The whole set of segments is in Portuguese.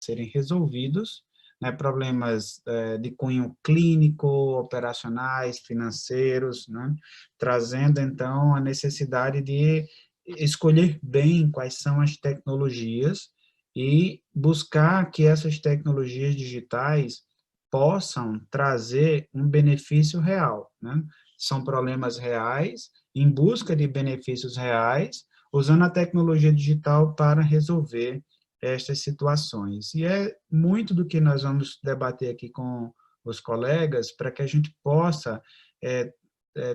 serem resolvidos, né, problemas de cunho clínico, operacionais, financeiros, né, trazendo, então, a necessidade de escolher bem quais são as tecnologias e buscar que essas tecnologias digitais possam trazer um benefício real, né? São problemas reais, em busca de benefícios reais, usando a tecnologia digital para resolver estas situações. E é muito do que nós vamos debater aqui com os colegas, para que a gente possa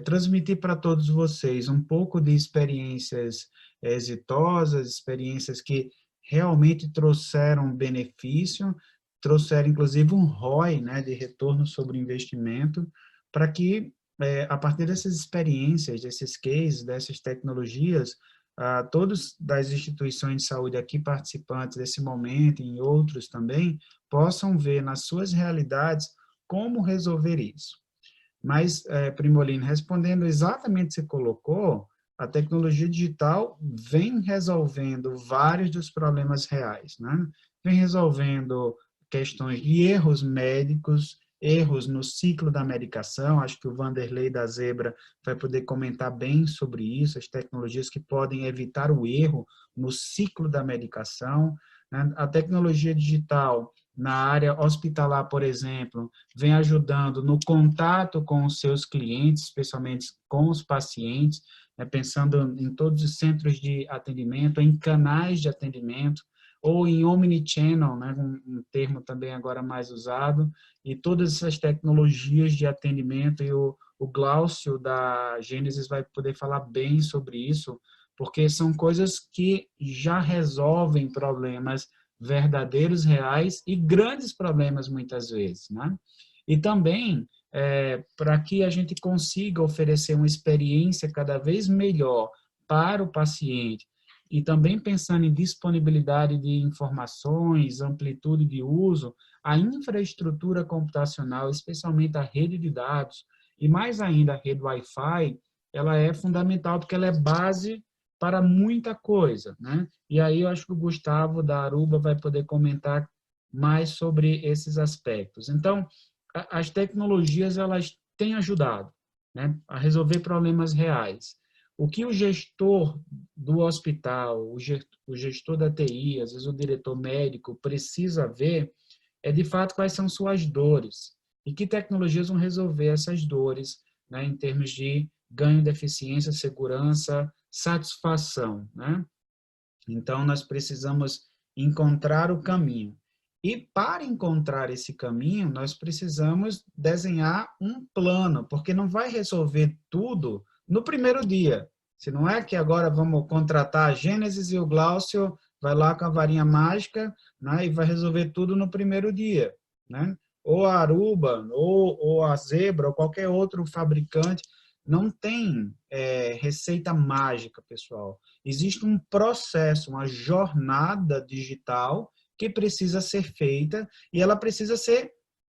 transmitir para todos vocês um pouco de experiências exitosas, experiências que realmente trouxeram benefício, trouxeram inclusive um ROI, né, de retorno sobre investimento, para que, a partir dessas experiências, desses cases, dessas tecnologias, todos das instituições de saúde aqui participantes desse momento e em outros também, possam ver nas suas realidades como resolver isso. Mas, Primolino, respondendo exatamente o que você colocou, a tecnologia digital vem resolvendo vários dos problemas reais, né? Vem resolvendo questões de erros médicos, erros no ciclo da medicação, acho que o Vanderlei da Zebra vai poder comentar bem sobre isso, as tecnologias que podem evitar o erro no ciclo da medicação, né? A tecnologia digital na área hospitalar, por exemplo, vem ajudando no contato com os seus clientes, especialmente com os pacientes, né, pensando em todos os centros de atendimento, em canais de atendimento, ou em omnichannel, né, um termo também agora mais usado, e todas essas tecnologias de atendimento, e o Glaucio da Gênesis vai poder falar bem sobre isso, porque são coisas que já resolvem problemas verdadeiros, reais e grandes problemas muitas vezes, né? E também para que a gente consiga oferecer uma experiência cada vez melhor para o paciente e também pensando em disponibilidade de informações, amplitude de uso, a infraestrutura computacional, especialmente a rede de dados e mais ainda a rede Wi-Fi, ela é fundamental porque ela é base para muita coisa, né? E aí eu acho que o Gustavo da Aruba vai poder comentar mais sobre esses aspectos. Então, as tecnologias, elas têm ajudado, né, a resolver problemas reais. O que o gestor do hospital, o gestor da TI, às vezes o diretor médico, precisa ver é, de fato, quais são suas dores e que tecnologias vão resolver essas dores, né, em termos de ganho de eficiência, segurança, satisfação, né? Então, nós precisamos encontrar o caminho. E para encontrar esse caminho, nós precisamos desenhar um plano, porque não vai resolver tudo no primeiro dia. Se não é que agora vamos contratar a Gênesis e o Glaucio vai lá com a varinha mágica, né, e vai resolver tudo no primeiro dia, né? Ou a Aruba, ou a Zebra, ou qualquer outro fabricante, não tem receita mágica, pessoal. Existe um processo, uma jornada digital que precisa ser feita e ela precisa ser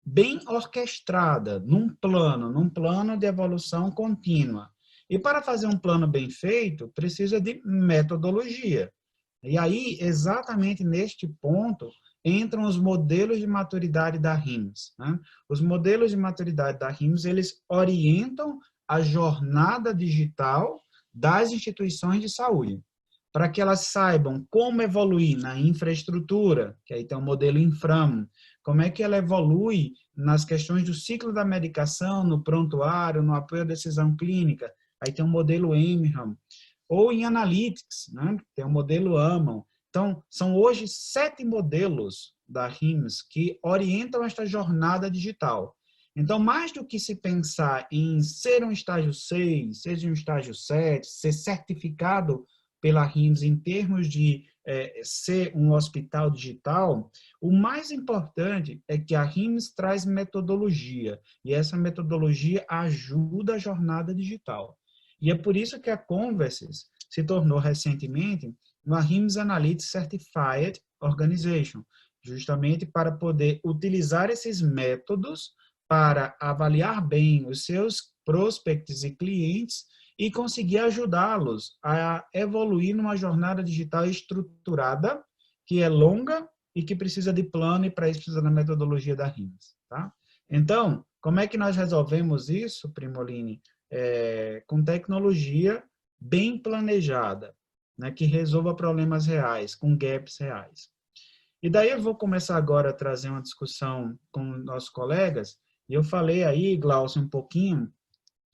bem orquestrada, num plano de evolução contínua. E para fazer um plano bem feito, precisa de metodologia. E aí, exatamente neste ponto, entram os modelos de maturidade da RIMS, né? Os modelos de maturidade da RIMS, eles orientam a jornada digital das instituições de saúde, para que elas saibam como evoluir na infraestrutura, que aí tem o modelo Inframo, como é que ela evolui nas questões do ciclo da medicação, no prontuário, no apoio à decisão clínica, aí tem o modelo Emham, ou em Analytics, né? Tem o modelo AMAN. Então, são hoje 7 modelos da RIMS que orientam esta jornada digital. Então, mais do que se pensar em ser um estágio 6, ser um estágio 7, ser certificado pela RIMS em termos de ser um hospital digital, o mais importante é que a RIMS traz metodologia, e essa metodologia ajuda a jornada digital. E é por isso que a Converses se tornou recentemente uma RIMS Analytics Certified Organization, justamente para poder utilizar esses métodos para avaliar bem os seus prospects e clientes e conseguir ajudá-los a evoluir numa jornada digital estruturada, que é longa e que precisa de plano, e para isso precisa da metodologia da RIMS. Tá? Então, como é que nós resolvemos isso, Primoline? Com tecnologia bem planejada, né, que resolva problemas reais, com gaps reais. E daí eu vou começar agora a trazer uma discussão com nossos colegas, e eu falei aí, Glaucio, um pouquinho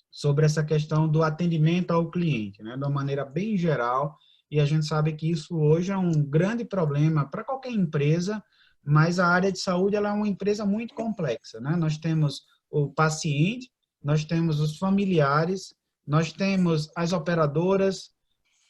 sobre essa questão do atendimento ao cliente, né, de uma maneira bem geral, e a gente sabe que isso hoje é um grande problema para qualquer empresa, mas a área de saúde ela é uma empresa muito complexa, né? Nós temos o paciente, nós temos os familiares, nós temos as operadoras,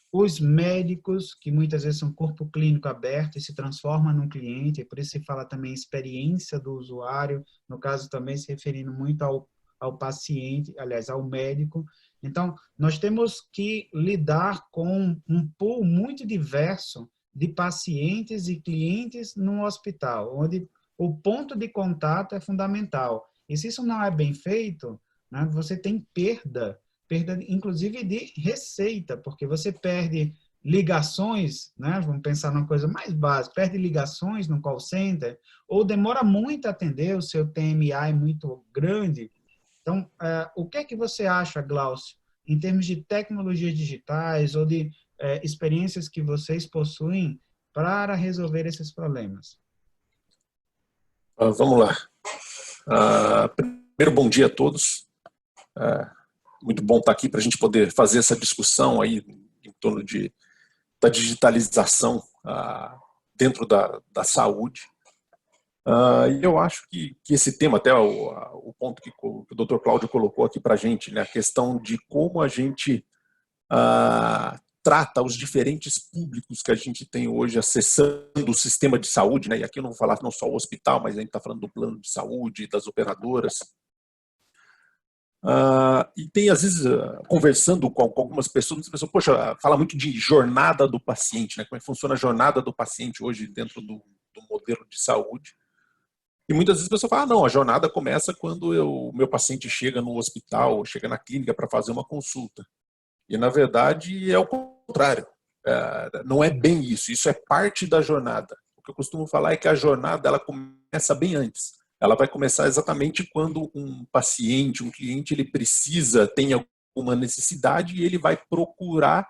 os médicos, que muitas vezes são corpo clínico aberto e se transforma num cliente, e por isso se fala também experiência do usuário, no caso também se referindo muito ao paciente, aliás, ao médico. Então, nós temos que lidar com um pool muito diverso de pacientes e clientes no hospital, onde o ponto de contato é fundamental. E se isso não é bem feito, né, você tem perda inclusive de receita, porque você perde ligações, né? Vamos pensar numa coisa mais básica, perde ligações no call center, ou demora muito a atender, o seu TMA é muito grande. Então, o que é que você acha, Glaucio, em termos de tecnologias digitais ou de experiências que vocês possuem para resolver esses problemas? Vamos lá. Primeiro, bom dia a todos. Muito bom estar aqui para a gente poder fazer essa discussão aí em torno da digitalização dentro da saúde. E eu acho que esse tema, até o ponto que o Dr. Cláudio colocou aqui para a gente, né, a questão de como a gente trata os diferentes públicos que a gente tem hoje acessando o sistema de saúde, né, e aqui eu não vou falar não só o hospital, mas a gente está falando do plano de saúde, das operadoras. E tem, às vezes, conversando com algumas pessoas, poxa, fala muito de jornada do paciente, né? Como é que funciona a jornada do paciente hoje dentro do modelo de saúde. E muitas vezes a pessoa fala, não, a jornada começa quando o meu paciente chega no hospital, chega na clínica para fazer uma consulta. E, na verdade, é o contrário. Não é bem isso, isso é parte da jornada. O que eu costumo falar é que a jornada ela começa bem antes. Ela vai começar exatamente quando um paciente, um cliente, ele tem alguma necessidade e ele vai procurar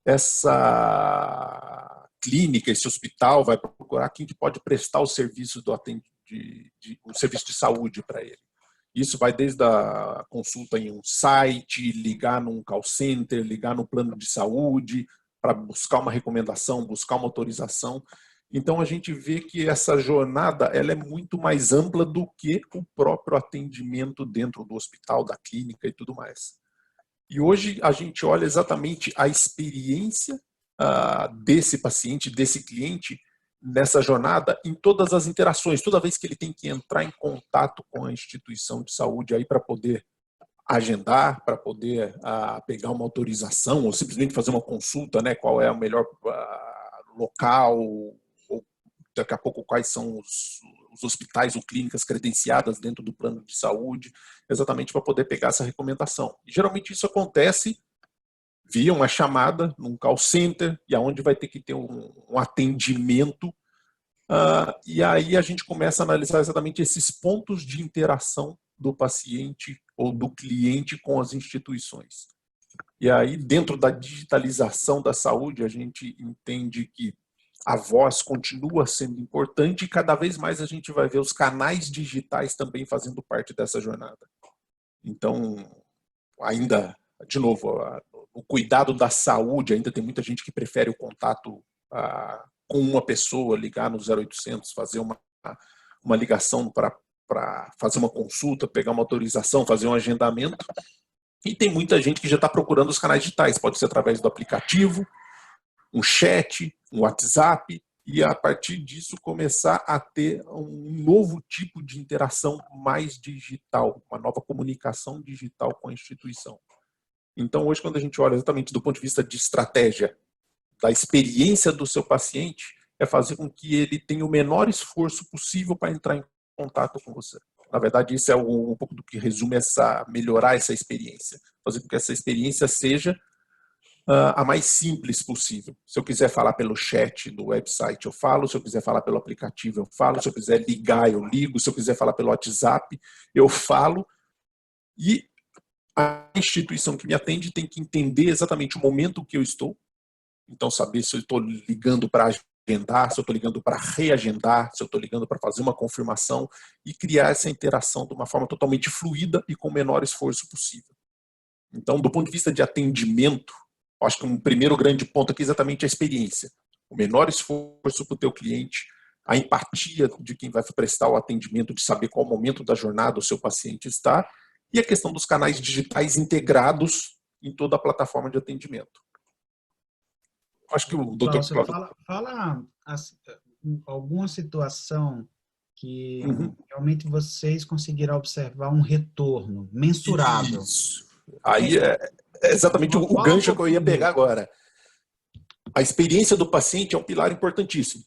essa clínica, esse hospital, vai procurar quem que pode prestar o serviço um serviço de saúde para ele. Isso vai desde a consulta em um site, ligar num call center, ligar no plano de saúde, para buscar uma recomendação, buscar uma autorização. Então, a gente vê que essa jornada ela é muito mais ampla do que o próprio atendimento dentro do hospital, da clínica e tudo mais. E hoje a gente olha exatamente a experiência desse paciente, desse cliente, nessa jornada, em todas as interações, toda vez que ele tem que entrar em contato com a instituição de saúde aí para poder agendar, para poder pegar uma autorização ou simplesmente fazer uma consulta, né, qual é o melhor local, ou daqui a pouco quais são os hospitais ou clínicas credenciadas dentro do plano de saúde, exatamente para poder pegar essa recomendação. E geralmente isso acontece via uma chamada num call center, e aonde vai ter que ter um atendimento, e aí a gente começa a analisar exatamente esses pontos de interação do paciente ou do cliente com as instituições. E aí, dentro da digitalização da saúde, a gente entende que a voz continua sendo importante e cada vez mais a gente vai ver os canais digitais também fazendo parte dessa jornada. Então, ainda, de novo, o cuidado da saúde, ainda tem muita gente que prefere o contato com uma pessoa, ligar no 0800, fazer uma ligação para fazer uma consulta, pegar uma autorização, fazer um agendamento. E tem muita gente que já está procurando os canais digitais, pode ser através do aplicativo, um chat, um WhatsApp, e a partir disso começar a ter um novo tipo de interação mais digital, uma nova comunicação digital com a instituição. Então, hoje, quando a gente olha exatamente do ponto de vista de estratégia, da experiência do seu paciente, é fazer com que ele tenha o menor esforço possível para entrar em contato com você. Na verdade, isso é um pouco do que resume melhorar essa experiência. Fazer com que essa experiência seja a mais simples possível. Se eu quiser falar pelo chat do website, eu falo. Se eu quiser falar pelo aplicativo, eu falo. Se eu quiser ligar, eu ligo. Se eu quiser falar pelo WhatsApp, eu falo. E a instituição que me atende tem que entender exatamente o momento que eu estou. Então, saber se eu estou ligando para agendar, se eu estou ligando para reagendar, se eu estou ligando para fazer uma confirmação e criar essa interação de uma forma totalmente fluida e com o menor esforço possível. Então, do ponto de vista de atendimento, acho que um primeiro grande ponto aqui é exatamente a experiência. O menor esforço para o teu cliente, a empatia de quem vai prestar o atendimento, de saber qual momento da jornada o seu paciente está, e a questão dos canais digitais integrados em toda a plataforma de atendimento. Acho que o doutor Cláudio, fala alguma situação que realmente vocês conseguiram observar um retorno mensurável. Isso. Aí é exatamente o gancho que eu ia pegar agora. A experiência do paciente é um pilar importantíssimo.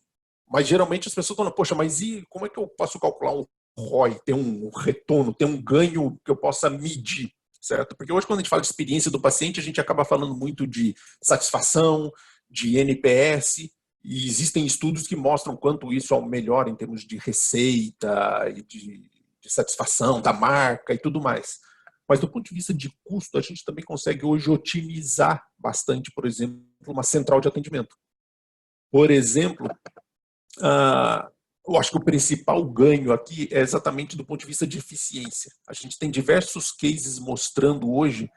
Mas geralmente as pessoas falam, poxa, mas e como é que eu posso calcular um ROI, ter um retorno, ter um ganho que eu possa medir, certo? Porque hoje quando a gente fala de experiência do paciente, a gente acaba falando muito de satisfação, de NPS, e existem estudos que mostram quanto isso é o melhor em termos de receita e de satisfação da marca e tudo mais. Mas do ponto de vista de custo, a gente também consegue hoje otimizar bastante, por exemplo, uma central de atendimento. Por exemplo, eu acho que o principal ganho aqui é exatamente do ponto de vista de eficiência. A gente tem diversos cases mostrando hoje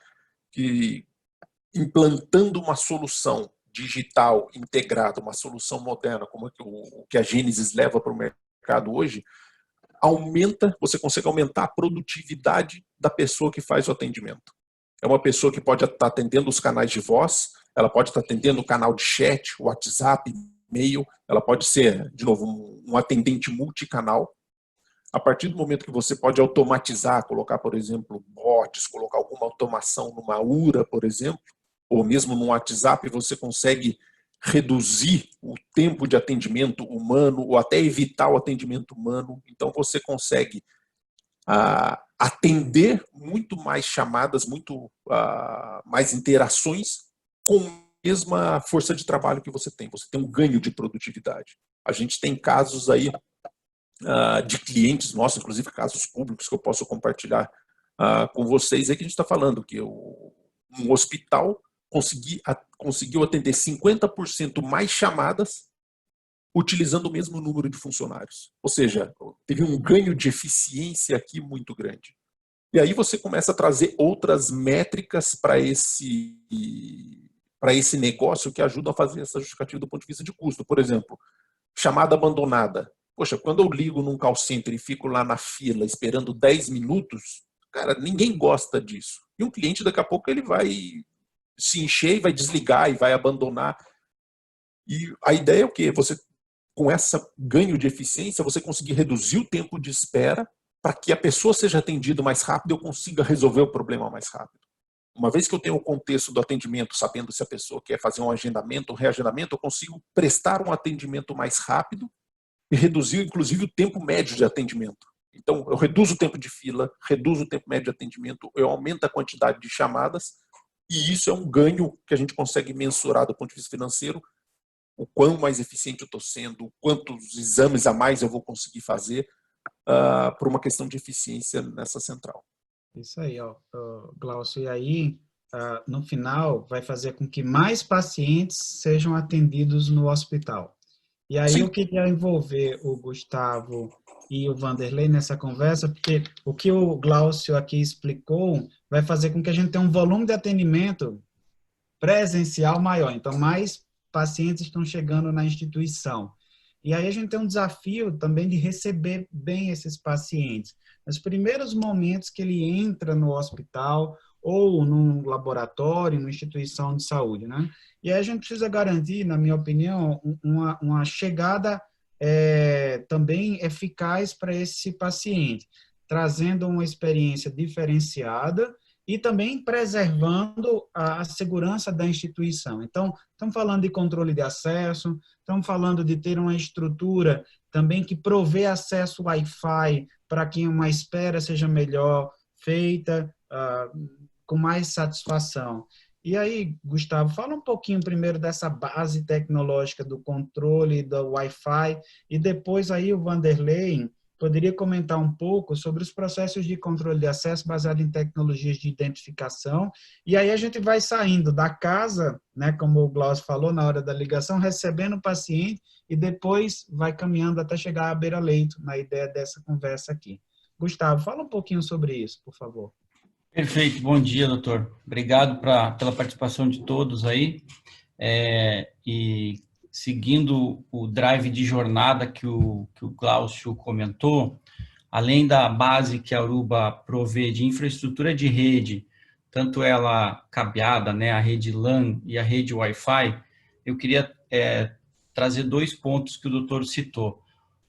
que implantando uma solução digital integrada, uma solução moderna, como o que a Gênesis leva para o mercado hoje, você consegue aumentar a produtividade da pessoa que faz o atendimento. É uma pessoa que pode estar atendendo os canais de voz, ela pode estar atendendo o canal de chat, WhatsApp, e-mail, ela pode ser, de novo, um atendente multicanal. A partir do momento que você pode automatizar, colocar, por exemplo, bots, colocar alguma automação numa URA, por exemplo, ou mesmo no WhatsApp, você consegue reduzir o tempo de atendimento humano ou até evitar o atendimento humano. Então, você consegue atender muito mais chamadas, muito mais interações com a mesma força de trabalho que você tem. Você tem um ganho de produtividade. A gente tem casos aí de clientes nossos, inclusive casos públicos que eu posso compartilhar com vocês, aí que a gente está falando que um hospital conseguiu atender 50% mais chamadas utilizando o mesmo número de funcionários. Ou seja, teve um ganho de eficiência aqui muito grande. E aí você começa a trazer outras métricas para esse negócio que ajudam a fazer essa justificativa do ponto de vista de custo. Por exemplo, chamada abandonada. Poxa, quando eu ligo num call center e fico lá na fila esperando 10 minutos, cara, ninguém gosta disso. E um cliente, daqui a pouco, ele vai se encher e vai desligar e vai abandonar. E a ideia é o quê? Você, com esse ganho de eficiência, você conseguir reduzir o tempo de espera para que a pessoa seja atendida mais rápido e eu consiga resolver o problema mais rápido. Uma vez que eu tenho o contexto do atendimento, sabendo se a pessoa quer fazer um agendamento ou reagendamento, eu consigo prestar um atendimento mais rápido e reduzir, inclusive, o tempo médio de atendimento. Então, eu reduzo o tempo de fila, reduzo o tempo médio de atendimento, eu aumento a quantidade de chamadas, e isso é um ganho que a gente consegue mensurar do ponto de vista financeiro, o quão mais eficiente eu estou sendo, quantos exames a mais eu vou conseguir fazer por uma questão de eficiência nessa central. Isso aí, Glaucio. E aí, no final, vai fazer com que mais pacientes sejam atendidos no hospital. E aí, eu queria envolver o Gustavo e o Vanderlei nessa conversa, porque o que o Glaucio aqui explicou vai fazer com que a gente tenha um volume de atendimento presencial maior. Então, mais pacientes estão chegando na instituição. E aí a gente tem um desafio também de receber bem esses pacientes. Nos primeiros momentos que ele entra no hospital ou num laboratório, numa instituição de saúde, né? E aí a gente precisa garantir, na minha opinião, uma chegada também eficaz para esse paciente, trazendo uma experiência diferenciada e também preservando a segurança da instituição. Então, estamos falando de controle de acesso, estamos falando de ter uma estrutura também que provê acesso Wi-Fi para que uma espera seja melhor feita, com mais satisfação. E aí, Gustavo, fala um pouquinho primeiro dessa base tecnológica do controle do Wi-Fi e depois aí o Vanderlei poderia comentar um pouco sobre os processos de controle de acesso baseado em tecnologias de identificação. E aí a gente vai saindo da casa, né, como o Glaucio falou na hora da ligação, recebendo o paciente e depois vai caminhando até chegar à beira-leito, na ideia dessa conversa aqui. Gustavo, fala um pouquinho sobre isso, por favor. Perfeito, bom dia, doutor. Obrigado pela participação de todos aí. E seguindo o drive de jornada que o Glaucio comentou, além da base que a Aruba provê de infraestrutura de rede, tanto ela cabeada, né, a rede LAN e a rede Wi-Fi, eu queria trazer 2 pontos que o doutor citou.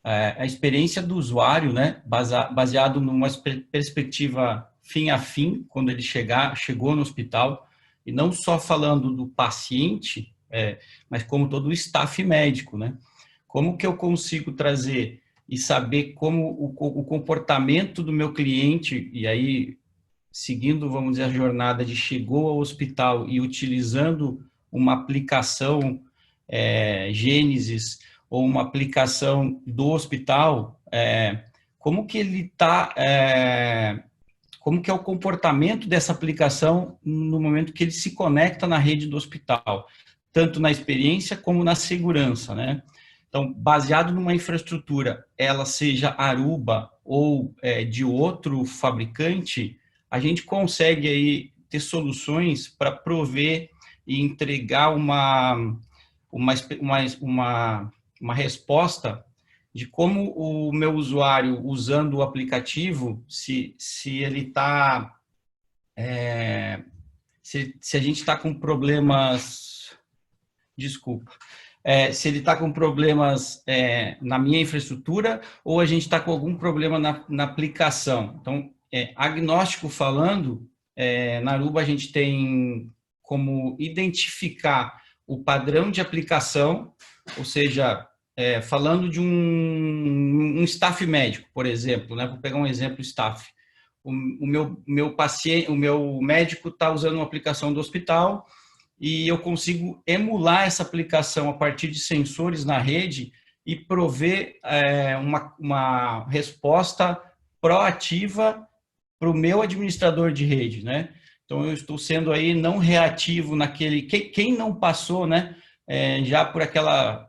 A experiência do usuário, né, baseado numa perspectiva fim a fim, quando ele chegou no hospital, e não só falando do paciente, mas como todo o staff médico, né? Como que eu consigo trazer e saber como o comportamento do meu cliente, e aí, seguindo, vamos dizer, a jornada de chegou ao hospital e utilizando uma aplicação Gênesis ou uma aplicação do hospital, como que ele está... como que é o comportamento dessa aplicação no momento que ele se conecta na rede do hospital, tanto na experiência como na segurança, né? Então, baseado numa infraestrutura, ela seja Aruba ou de outro fabricante, a gente consegue aí ter soluções para prover e entregar uma resposta de como o meu usuário, usando o aplicativo, se ele está... se a gente está com problemas... Desculpa. Se ele está com problemas na minha infraestrutura ou a gente está com algum problema na aplicação. Então, agnóstico falando, na Aruba a gente tem como identificar o padrão de aplicação, ou seja, falando de um staff médico, por exemplo, né? Vou pegar um exemplo staff. O meu paciente, o meu médico está usando uma aplicação do hospital e eu consigo emular essa aplicação a partir de sensores na rede e prover uma resposta proativa para o meu administrador de rede, né? Então, eu estou sendo aí não reativo naquele... Quem não passou, né? Já por aquela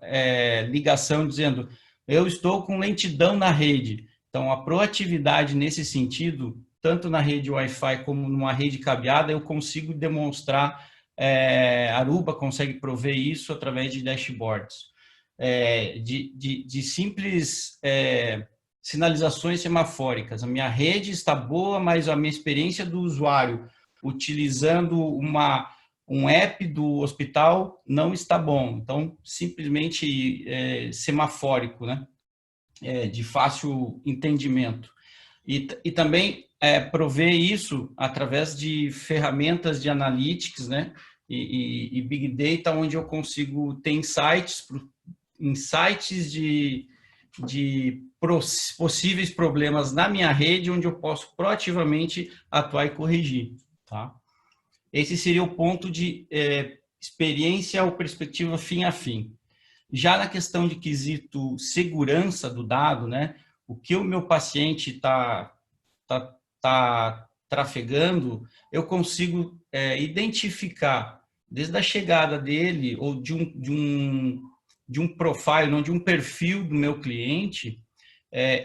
ligação dizendo, eu estou com lentidão na rede. Então, a proatividade nesse sentido, tanto na rede Wi-Fi como numa rede cabeada, eu consigo demonstrar, Aruba consegue prover isso através de dashboards, de simples sinalizações semafóricas. A minha rede está boa, mas a minha experiência do usuário utilizando um app do hospital não está bom. Então, simplesmente semafórico, né? De fácil entendimento. E também prover isso através de ferramentas de analytics, né? E Big Data, onde eu consigo ter insights de possíveis problemas na minha rede, onde eu posso proativamente atuar e corrigir. Tá? Esse seria o ponto de experiência ou perspectiva fim a fim. Já na questão de quesito segurança do dado, né, o que o meu paciente está trafegando, eu consigo identificar desde a chegada dele ou de um profile, não, de um perfil do meu cliente,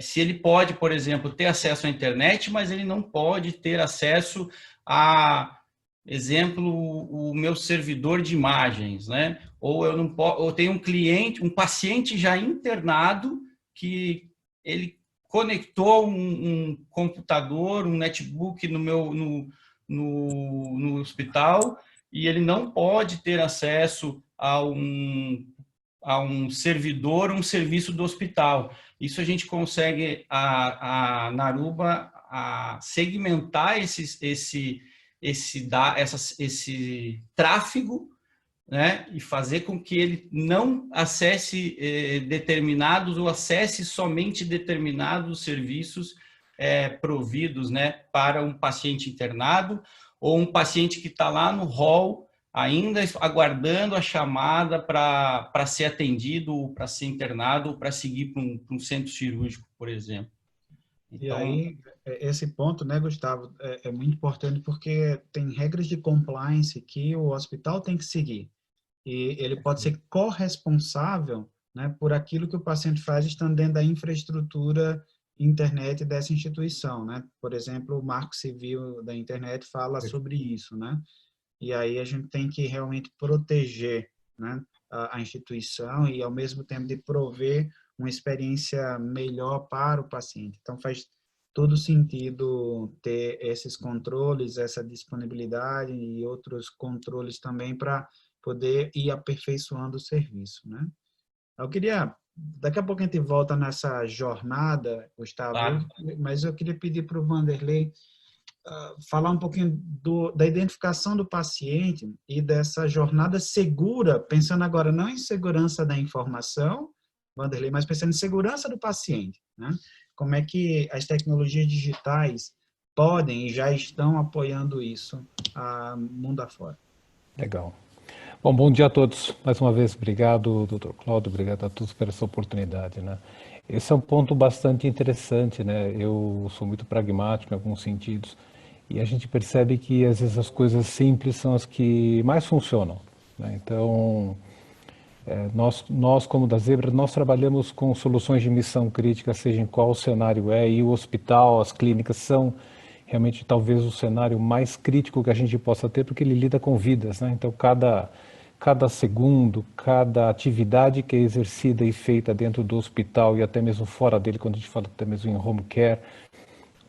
se ele pode, por exemplo, ter acesso à internet, mas ele não pode ter acesso a, exemplo, o meu servidor de imagens, né? Ou eu não posso, ou tem um cliente, um paciente já internado que ele conectou um computador, um netbook no hospital e ele não pode ter acesso a um servidor, um serviço do hospital. Isso a gente consegue, na Aruba, segmentar esse tráfego, né, e fazer com que ele não acesse determinados ou acesse somente determinados serviços providos, né, para um paciente internado ou um paciente que está lá no hall ainda aguardando a chamada para ser atendido, para ser internado, para seguir para um centro cirúrgico, por exemplo. E aí, esse ponto, né, Gustavo, é muito importante porque tem regras de compliance que o hospital tem que seguir. E ele pode ser corresponsável, né, por aquilo que o paciente faz estando dentro da infraestrutura internet dessa instituição, né? Por exemplo, o Marco Civil da internet fala sobre isso, né? E aí a gente tem que realmente proteger, né, a instituição e, ao mesmo tempo, de prover uma experiência melhor para o paciente. Então, faz todo sentido ter esses controles, essa disponibilidade e outros controles também para poder ir aperfeiçoando o serviço, né? Eu queria, daqui a pouco a gente volta nessa jornada, Gustavo, Claro. mas eu queria pedir para o Vanderlei falar um pouquinho da identificação do paciente e dessa jornada segura, pensando agora não em segurança da informação, Vanderlei, mas pensando em segurança do paciente, né? Como é que as tecnologias digitais podem e já estão apoiando isso mundo afora? Legal. Bom dia a todos. Mais uma vez, obrigado, Dr. Cláudio, obrigado a todos por essa oportunidade, né? Esse é um ponto bastante interessante, né? Eu sou muito pragmático em alguns sentidos e a gente percebe que às vezes as coisas simples são as que mais funcionam, né? Então, nós como da Zebra, nós trabalhamos com soluções de missão crítica, seja em qual cenário e o hospital, as clínicas são realmente talvez o cenário mais crítico que a gente possa ter, porque ele lida com vidas, né? Então, cada segundo, cada atividade que é exercida e feita dentro do hospital e até mesmo fora dele, quando a gente fala até mesmo em home care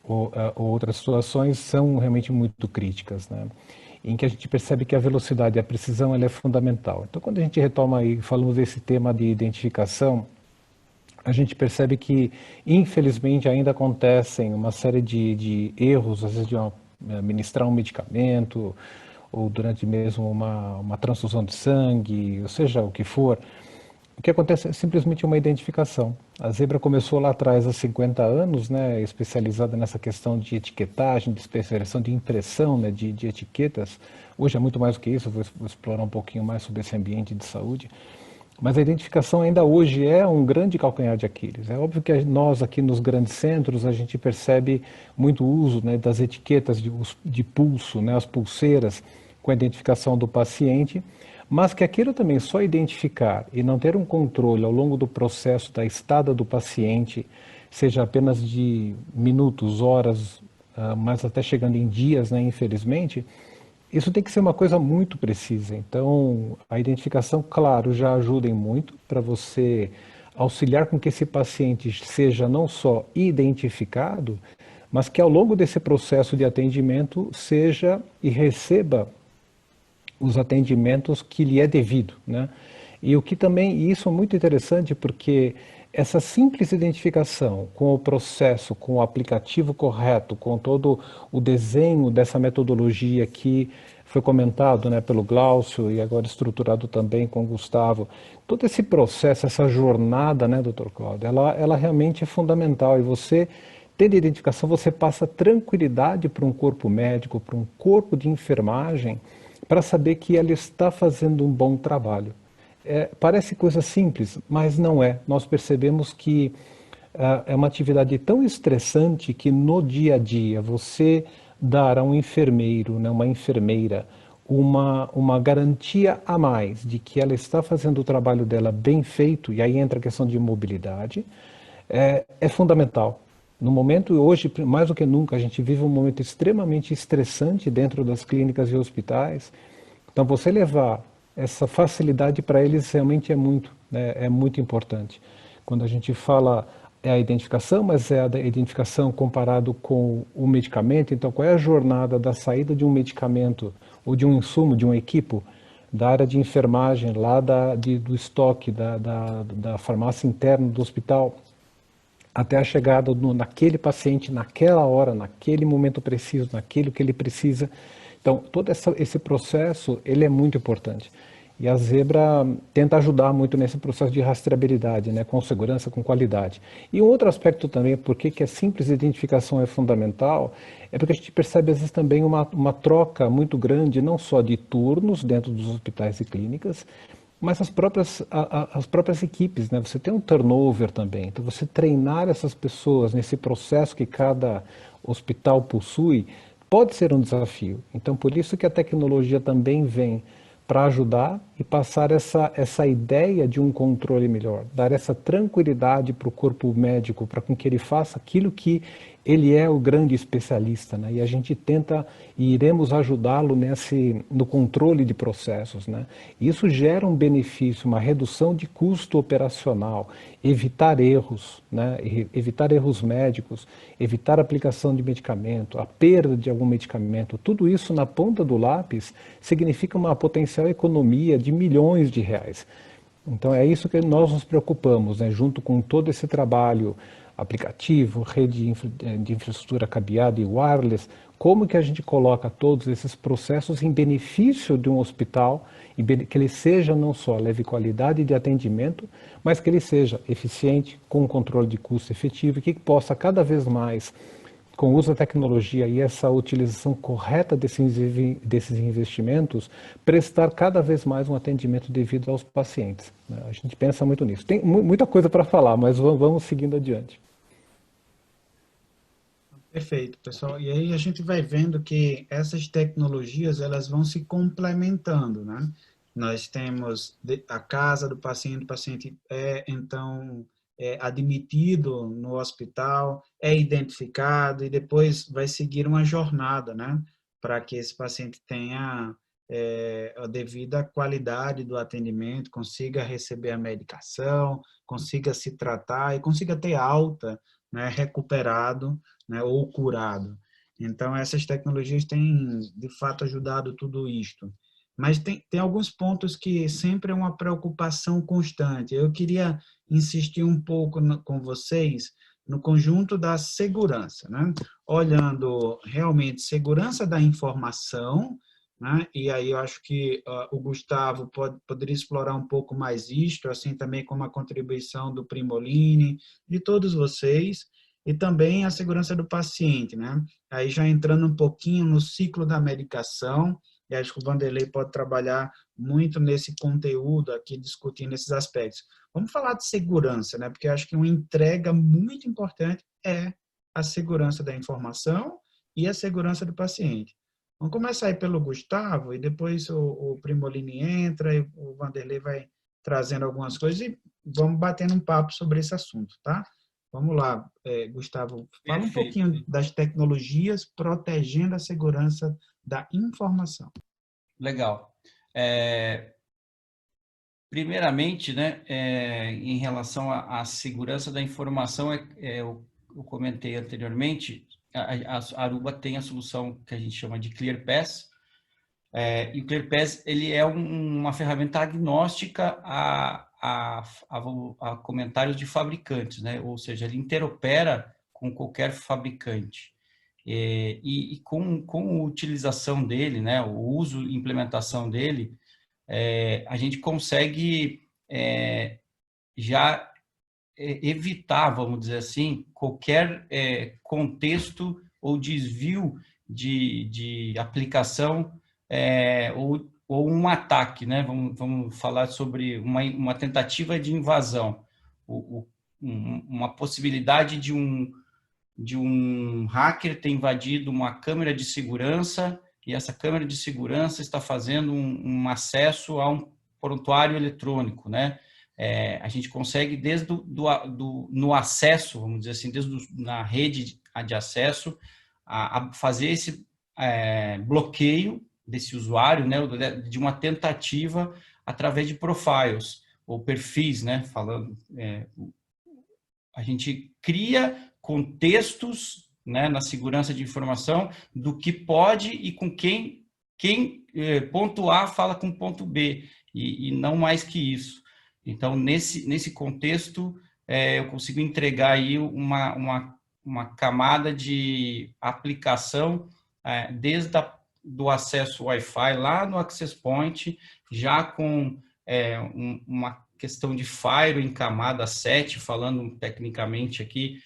ou outras situações, são realmente muito críticas, né? Em que a gente percebe que a velocidade e a precisão ela é fundamental. Então, quando a gente retoma e falamos desse tema de identificação, a gente percebe que, infelizmente, ainda acontecem uma série de erros, às vezes de administrar um medicamento, ou durante mesmo uma transfusão de sangue, ou seja, o que for. O que acontece é simplesmente uma identificação. A Zebra começou lá atrás, há 50 anos, né, especializada nessa questão de etiquetagem, de especialização de impressão, né, de etiquetas. Hoje é muito mais do que isso, vou explorar um pouquinho mais sobre esse ambiente de saúde. Mas a identificação ainda hoje é um grande calcanhar de Aquiles. É óbvio que nós aqui nos grandes centros a gente percebe muito uso, né, das etiquetas de pulso, né, as pulseiras com a identificação do paciente, mas que aquilo também só identificar e não ter um controle ao longo do processo da estada do paciente, seja apenas de minutos, horas, mas até chegando em dias, né, infelizmente, isso tem que ser uma coisa muito precisa. Então, a identificação, claro, já ajuda em muito para você auxiliar com que esse paciente seja não só identificado, mas que ao longo desse processo de atendimento seja e receba os atendimentos que lhe é devido, né? E o que também, e isso é muito interessante porque essa simples identificação com o processo, com o aplicativo correto, com todo o desenho dessa metodologia que foi comentado, né, pelo Glaucio e agora estruturado também com o Gustavo, todo esse processo, essa jornada, né, Dr. Cláudio, ela realmente é fundamental e você, tendo identificação, você passa tranquilidade para um corpo médico, para um corpo de enfermagem, para saber que ela está fazendo um bom trabalho. Parece coisa simples, mas não é. Nós percebemos que é uma atividade tão estressante que no dia a dia você dar a um enfermeiro, né, uma enfermeira, uma garantia a mais de que ela está fazendo o trabalho dela bem feito, e aí entra a questão de mobilidade, é fundamental. No momento, hoje, mais do que nunca, a gente vive um momento extremamente estressante dentro das clínicas e hospitais. Então, você levar essa facilidade para eles realmente é muito, né, é muito importante. Quando a gente fala a identificação, mas é a identificação comparado com o medicamento. Então, qual é a jornada da saída de um medicamento ou de um insumo, de um equipo, da área de enfermagem, lá do estoque, da farmácia interna do hospital, até a chegada naquele paciente, naquela hora, naquele momento preciso, naquilo que ele precisa. Então, todo esse processo, ele é muito importante. E a Zebra tenta ajudar muito nesse processo de rastreabilidade, né, com segurança, com qualidade. E um outro aspecto também, porque que a simples identificação é fundamental, é porque a gente percebe às vezes também uma troca muito grande, não só de turnos dentro dos hospitais e clínicas, mas as próprias equipes, né? Você tem um turnover também. Então, você treinar essas pessoas nesse processo que cada hospital possui pode ser um desafio. Então, por isso que a tecnologia também vem para ajudar e passar essa ideia de um controle melhor, dar essa tranquilidade para o corpo médico, para com que ele faça aquilo que ele é o grande especialista, né? E a gente tenta e iremos ajudá-lo no controle de processos, né? Isso gera um benefício, uma redução de custo operacional, evitar erros, né? Evitar erros médicos, evitar a aplicação de medicamento, a perda de algum medicamento, tudo isso na ponta do lápis significa uma potencial economia de milhões de reais. Então é isso que nós nos preocupamos, né? Junto com todo esse trabalho aplicativo, rede de infraestrutura cabeada e wireless, como que a gente coloca todos esses processos em benefício de um hospital, que ele seja não só leve qualidade de atendimento, mas que ele seja eficiente, com controle de custo efetivo e que possa cada vez mais, com o uso da tecnologia e essa utilização correta desses investimentos, prestar cada vez mais um atendimento devido aos pacientes, né? A gente pensa muito nisso. Tem muita coisa para falar, mas vamos seguindo adiante. Perfeito, pessoal. E aí a gente vai vendo que essas tecnologias, elas vão se complementando, né? Nós temos a casa do paciente, o paciente então, admitido no hospital, é identificado e depois vai seguir uma jornada, né? Para que esse paciente tenha a devida qualidade do atendimento, consiga receber a medicação, consiga se tratar e consiga ter alta, né? Recuperado, né, ou curado. Então, essas tecnologias têm, de fato, ajudado tudo isto. Mas tem alguns pontos que sempre é uma preocupação constante. Eu queria insistir um pouco com vocês no conjunto da segurança, né? Olhando realmente segurança da informação, né? E aí eu acho que o Gustavo poderia explorar um pouco mais isto, assim também como a contribuição do Primolini, de todos vocês, e também a segurança do paciente, né? Aí já entrando um pouquinho no ciclo da medicação, e acho que o Vanderlei pode trabalhar muito nesse conteúdo aqui, discutindo esses aspectos. Vamos falar de segurança, né? Porque acho que uma entrega muito importante é a segurança da informação e a segurança do paciente. Vamos começar aí pelo Gustavo, e depois o Primolini entra, e o Vanderlei vai trazendo algumas coisas, e vamos batendo um papo sobre esse assunto, tá? Vamos lá, Gustavo, fala um Perfeito. pouquinho das tecnologias protegendo a segurança da informação. Legal. Primeiramente, né, em relação à segurança da informação, eu comentei anteriormente, a Aruba tem a solução que a gente chama de ClearPass, e o ClearPass ele é uma ferramenta agnóstica a comentários de fabricantes, né? Ou seja, ele interopera com qualquer fabricante. E com a utilização dele, né, o uso e implementação dele, a gente consegue já evitar, vamos dizer assim, qualquer contexto ou desvio de aplicação ou um ataque, né? Vamos falar sobre uma tentativa de invasão, uma possibilidade de um hacker ter invadido uma câmera de segurança e essa câmera de segurança está fazendo um acesso a um prontuário eletrônico, né? A gente consegue desde no acesso, vamos dizer assim, na rede de acesso, a fazer esse bloqueio desse usuário, né, de uma tentativa através de profiles ou perfis, né? Falando, a gente cria contextos, né, na segurança de informação do que pode e com quem ponto A fala com ponto B e não mais que isso. Então, nesse contexto, eu consigo entregar aí uma camada de aplicação desde do acesso Wi-Fi lá no Access Point, já com uma questão de Firewall em camada 7, falando tecnicamente aqui,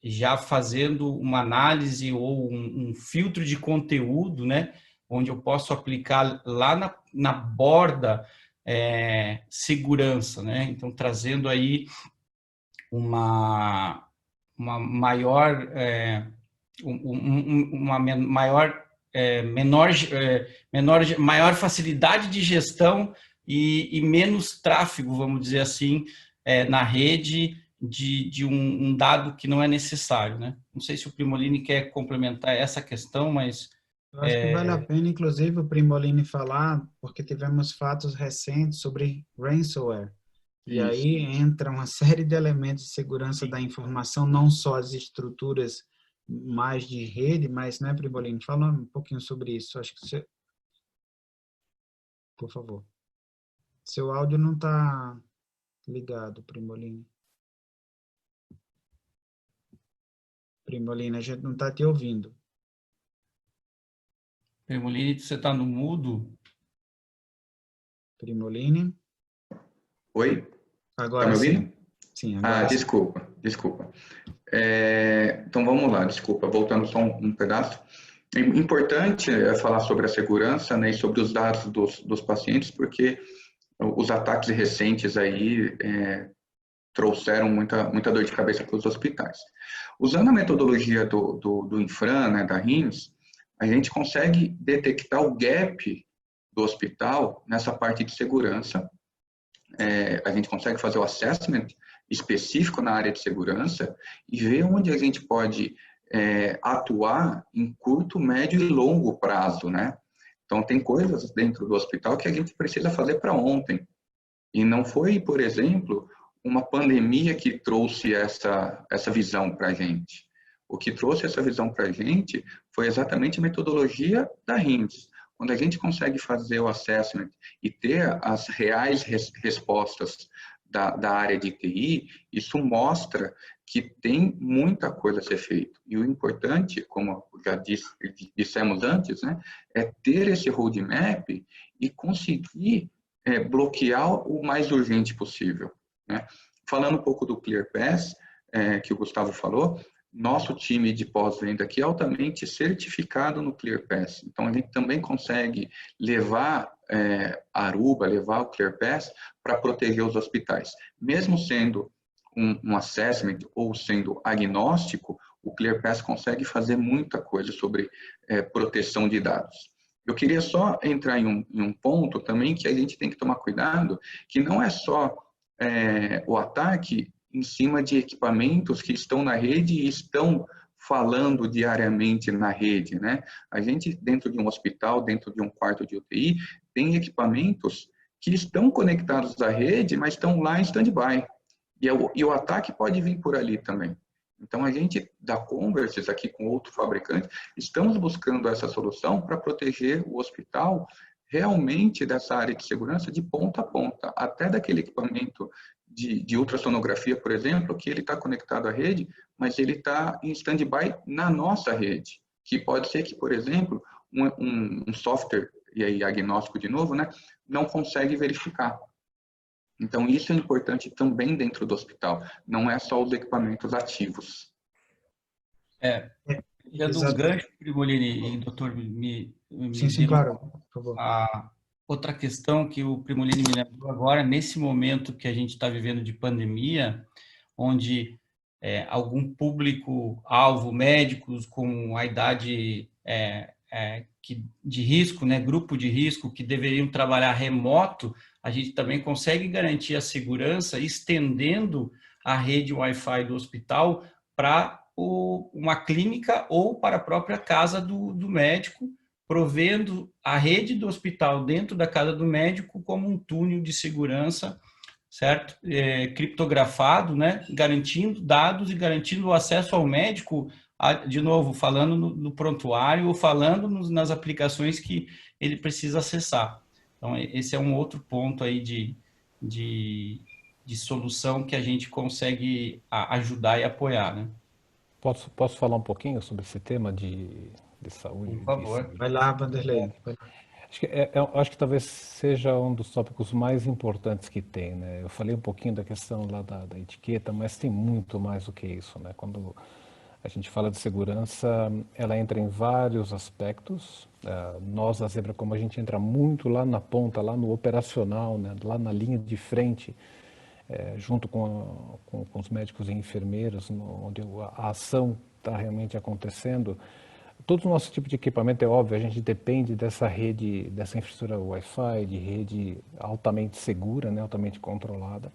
já fazendo uma análise ou um filtro de conteúdo, né, onde eu posso aplicar lá na borda segurança, né? Então, trazendo aí uma maior maior facilidade de gestão e menos tráfego, vamos dizer assim, na rede de um dado que não é necessário, né? Não sei se o Primolini quer complementar essa questão, mas... Eu acho que vale a pena, inclusive, o Primolini falar, porque tivemos fatos recentes sobre ransomware. E aí entra uma série de elementos de segurança da informação, não só as estruturas mais de rede, mas, né, Primolini, fala um pouquinho sobre isso. Acho que você... Por favor. Seu áudio não está ligado, Primolini. Primolini, a gente não está te ouvindo. Primolini, você está no mudo? Primolini? Oi? Agora tá me ouvindo? sim. Sim, agora sim. Desculpa. Então vamos lá, desculpa, voltando só um pedaço. É importante falar sobre a segurança, né, e sobre os dados dos pacientes, porque os ataques recentes aí trouxeram muita dor de cabeça para os hospitais. Usando a metodologia do Infran, né, da RIMS, a gente consegue detectar o gap do hospital nessa parte de segurança. A gente consegue fazer o assessment específico na área de segurança e ver onde a gente pode atuar em curto, médio e longo prazo, né? Então, tem coisas dentro do hospital que a gente precisa fazer para ontem. E não foi, por exemplo, uma pandemia que trouxe essa visão para a gente. O que trouxe essa visão para a gente foi exatamente a metodologia da RIMS. Quando a gente consegue fazer o assessment e ter as reais respostas da área de TI, isso mostra que tem muita coisa a ser feita. E o importante, como já dissemos antes, né, é ter esse roadmap e conseguir bloquear o mais urgente possível, né? Falando um pouco do ClearPass, que o Gustavo falou, nosso time de pós-venda aqui é altamente certificado no ClearPass. Então, a gente também consegue levar a Aruba, levar o ClearPass para proteger os hospitais. Mesmo sendo um assessment ou sendo agnóstico, o ClearPass consegue fazer muita coisa sobre proteção de dados. Eu queria só entrar em um ponto também que a gente tem que tomar cuidado, que não é só o ataque em cima de equipamentos que estão na rede e estão falando diariamente na rede, né? A gente, dentro de um hospital, dentro de um quarto de UTI, tem equipamentos que estão conectados à rede, mas estão lá em stand-by. E o ataque pode vir por ali também. Então, a gente, da Converses, aqui com outro fabricante, estamos buscando essa solução para proteger o hospital realmente dessa área de segurança de ponta a ponta, até daquele equipamento de ultrassonografia, por exemplo, que ele está conectado à rede, mas ele está em stand-by na nossa rede, que pode ser que, por exemplo, um software, e aí agnóstico de novo, né, não consegue verificar. Então, isso é importante também dentro do hospital, não é só os equipamentos ativos. Dando um gancho, Primolini e doutor, Sim, claro, por favor. A outra questão que o Primolini me lembrou agora, nesse momento que a gente está vivendo de pandemia, onde algum público-alvo, médicos com a idade de risco, né, grupo de risco, que deveriam trabalhar remoto, a gente também consegue garantir a segurança estendendo a rede Wi-Fi do hospital para uma clínica ou para a própria casa do médico, provendo a rede do hospital dentro da casa do médico como um túnel de segurança, certo? Criptografado, né? Garantindo dados e garantindo o acesso ao médico, de novo, falando no prontuário ou falando nas aplicações que ele precisa acessar. Então, esse é um outro ponto aí de solução que a gente consegue ajudar e apoiar, né? Posso falar um pouquinho sobre esse tema de de saúde. Por favor. Vai lá, Vanderlei. Acho que talvez seja um dos tópicos mais importantes que tem, né? Eu falei um pouquinho da questão lá da etiqueta, mas tem muito mais do que isso, né? Quando a gente fala de segurança, ela entra em vários aspectos. Nós, da Zebra, como a gente entra muito lá na ponta, lá no operacional, né? Lá na linha de frente, junto com os médicos e enfermeiros, onde a ação está realmente acontecendo. Todo o nosso tipo de equipamento, é óbvio, a gente depende dessa rede, dessa infraestrutura Wi-Fi, de rede altamente segura, né, altamente controlada.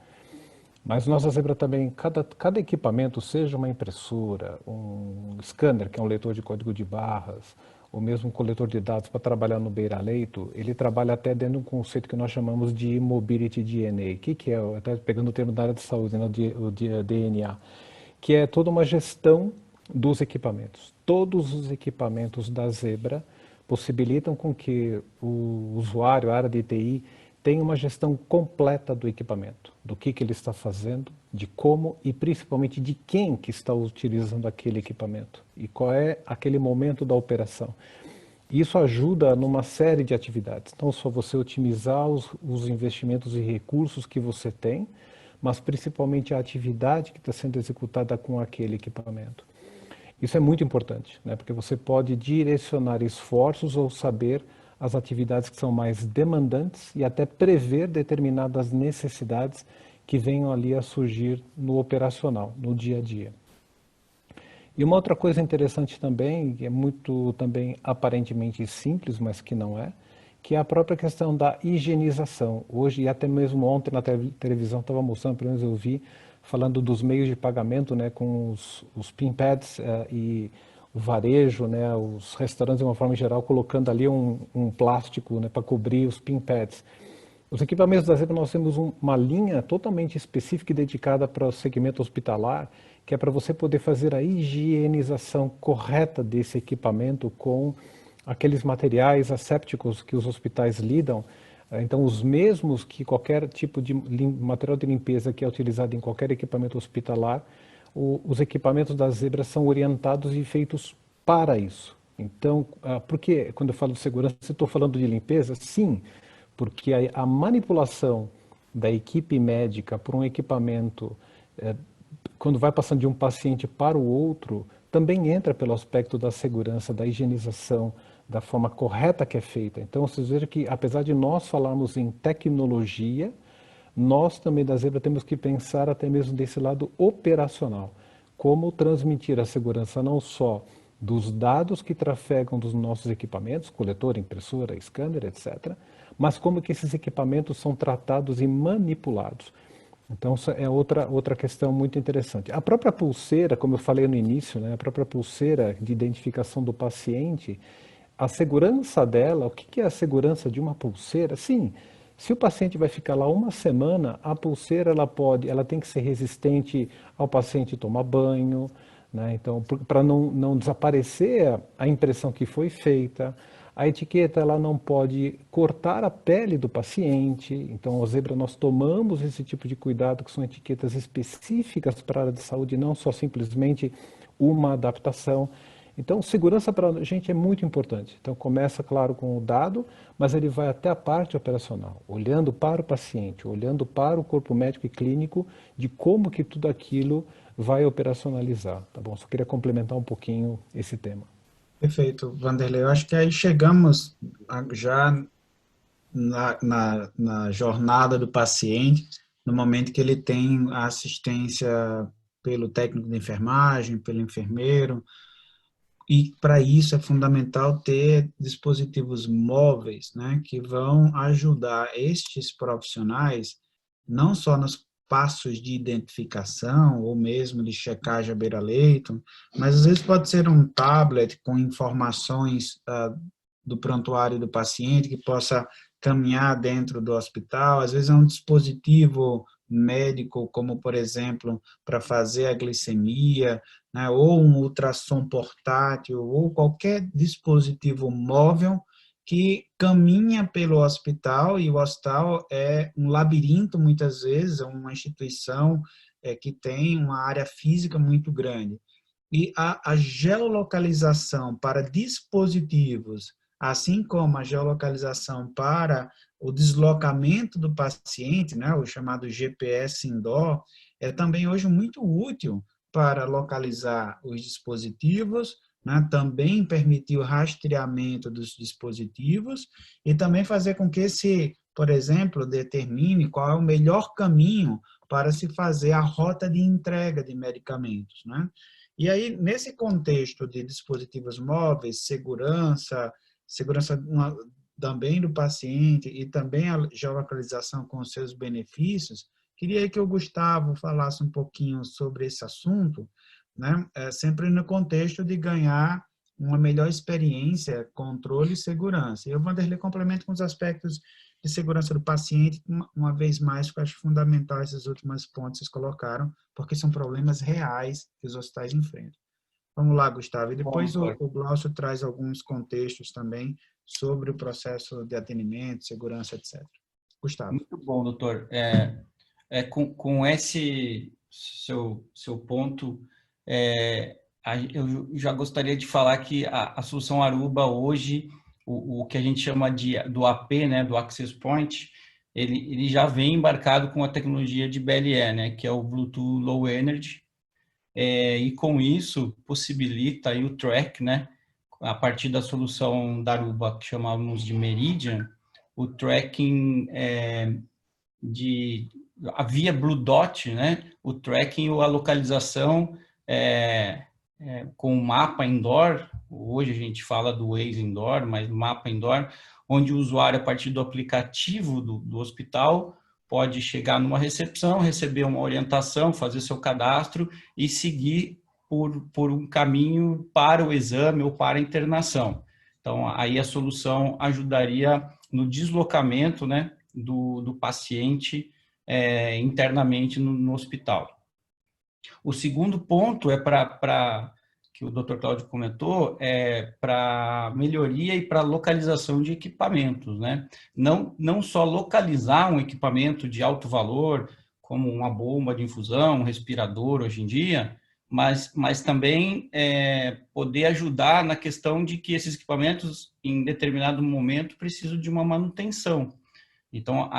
Mas nós, a Zebra, também, cada equipamento, seja uma impressora, um scanner, que é um leitor de código de barras, ou mesmo um coletor de dados para trabalhar no beira-leito, ele trabalha até dentro de um conceito que nós chamamos de Mobility DNA. O que é? Até pegando o termo da área de saúde, né, o DNA, que é toda uma gestão dos equipamentos. Todos os equipamentos da Zebra possibilitam com que o usuário, a área de TI, tenha uma gestão completa do equipamento, do que ele está fazendo, de como e principalmente de quem que está utilizando aquele equipamento e qual é aquele momento da operação. Isso ajuda numa série de atividades, não só você otimizar os investimentos e recursos que você tem, mas principalmente a atividade que está sendo executada com aquele equipamento. Isso é muito importante, né? Porque você pode direcionar esforços ou saber as atividades que são mais demandantes e até prever determinadas necessidades que venham ali a surgir no operacional, no dia a dia. E uma outra coisa interessante também, que é muito também aparentemente simples, mas que não é, que é a própria questão da higienização. Hoje, e até mesmo ontem na televisão estava mostrando, pelo menos eu vi, falando dos meios de pagamento, né, com os PIN pads e o varejo, né, os restaurantes de uma forma geral, colocando ali um plástico, né, para cobrir os PIN pads. Os equipamentos da Zebra, nós temos uma linha totalmente específica e dedicada para o segmento hospitalar, que é para você poder fazer a higienização correta desse equipamento com aqueles materiais assépticos que os hospitais lidam. Então, os mesmos que qualquer tipo de material de limpeza que é utilizado em qualquer equipamento hospitalar, os equipamentos da Zebra são orientados e feitos para isso. Então, por que quando eu falo de segurança, eu estou falando de limpeza? Sim, porque a manipulação da equipe médica por um equipamento, quando vai passando de um paciente para o outro, também entra pelo aspecto da segurança, da higienização, da forma correta que é feita. Então, vocês vejam que, apesar de nós falarmos em tecnologia, nós também da Zebra temos que pensar até mesmo desse lado operacional. Como transmitir a segurança não só dos dados que trafegam dos nossos equipamentos, coletor, impressora, scanner, etc., mas como que esses equipamentos são tratados e manipulados. Então, isso é outra questão muito interessante. A própria pulseira, como eu falei no início, né, a própria pulseira de identificação do paciente, a segurança dela, o que é a segurança de uma pulseira? Sim, se o paciente vai ficar lá uma semana, a pulseira ela tem que ser resistente ao paciente tomar banho, né? Então, para não desaparecer a impressão que foi feita. A etiqueta ela não pode cortar a pele do paciente. Então, a Zebra, nós tomamos esse tipo de cuidado, que são etiquetas específicas para a área de saúde, não só simplesmente uma adaptação. Então, segurança para a gente é muito importante. Então, começa, claro, com o dado, mas ele vai até a parte operacional, olhando para o paciente, olhando para o corpo médico e clínico, de como que tudo aquilo vai operacionalizar, tá bom? Só queria complementar um pouquinho esse tema. Perfeito, Vanderlei. Eu acho que aí chegamos já na jornada do paciente, no momento que ele tem a assistência pelo técnico de enfermagem, pelo enfermeiro, e para isso é fundamental ter dispositivos móveis, né, que vão ajudar estes profissionais, não só nos passos de identificação ou mesmo de checagem à beira-leito, mas às vezes pode ser um tablet com informações do prontuário do paciente que possa caminhar dentro do hospital, às vezes é um dispositivo médico, como por exemplo, para fazer a glicemia, né, ou um ultrassom portátil, ou qualquer dispositivo móvel que caminha pelo hospital, e o hospital é um labirinto, muitas vezes, é uma instituição que tem uma área física muito grande. E a geolocalização para dispositivos, assim como a geolocalização para o deslocamento do paciente, né, o chamado GPS indoor, é também hoje muito útil para localizar os dispositivos, né, também permitir o rastreamento dos dispositivos e também fazer com que esse, por exemplo, determine qual é o melhor caminho para se fazer a rota de entrega de medicamentos, né? E aí, nesse contexto de dispositivos móveis, segurança também do paciente e também a geolocalização com os seus benefícios, queria que o Gustavo falasse um pouquinho sobre esse assunto, né? Sempre no contexto de ganhar uma melhor experiência, controle e segurança. E o Vanderlei complementa com os aspectos de segurança do paciente, uma vez mais, que eu acho fundamental esses últimos pontos que vocês colocaram, porque são problemas reais que os hospitais enfrentam. Vamos lá, Gustavo. E depois o Glaucio traz alguns contextos também sobre o processo de atendimento, segurança, etc. Gustavo. Muito bom, doutor. Com esse seu ponto, eu já gostaria de falar que a solução Aruba hoje, o que a gente chama do AP, né, do Access Point, ele já vem embarcado com a tecnologia de BLE, né, que é o Bluetooth Low Energy, e com isso possibilita aí o track, né, a partir da solução da Aruba, que chamamos de Meridian, o tracking via Blue Dot, né, o tracking ou a localização com o mapa indoor. Hoje a gente fala do Waze indoor, mas mapa indoor, onde o usuário, a partir do aplicativo do hospital, pode chegar numa recepção, receber uma orientação, fazer seu cadastro e seguir por um caminho para o exame ou para a internação. Então, aí a solução ajudaria no deslocamento, né, do paciente internamente no hospital. O segundo ponto que o Dr. Cláudio comentou, para melhoria e para localização de equipamentos, né? Não só localizar um equipamento de alto valor, como uma bomba de infusão, um respirador hoje em dia, mas também poder ajudar na questão de que esses equipamentos, em determinado momento, precisam de uma manutenção. Então,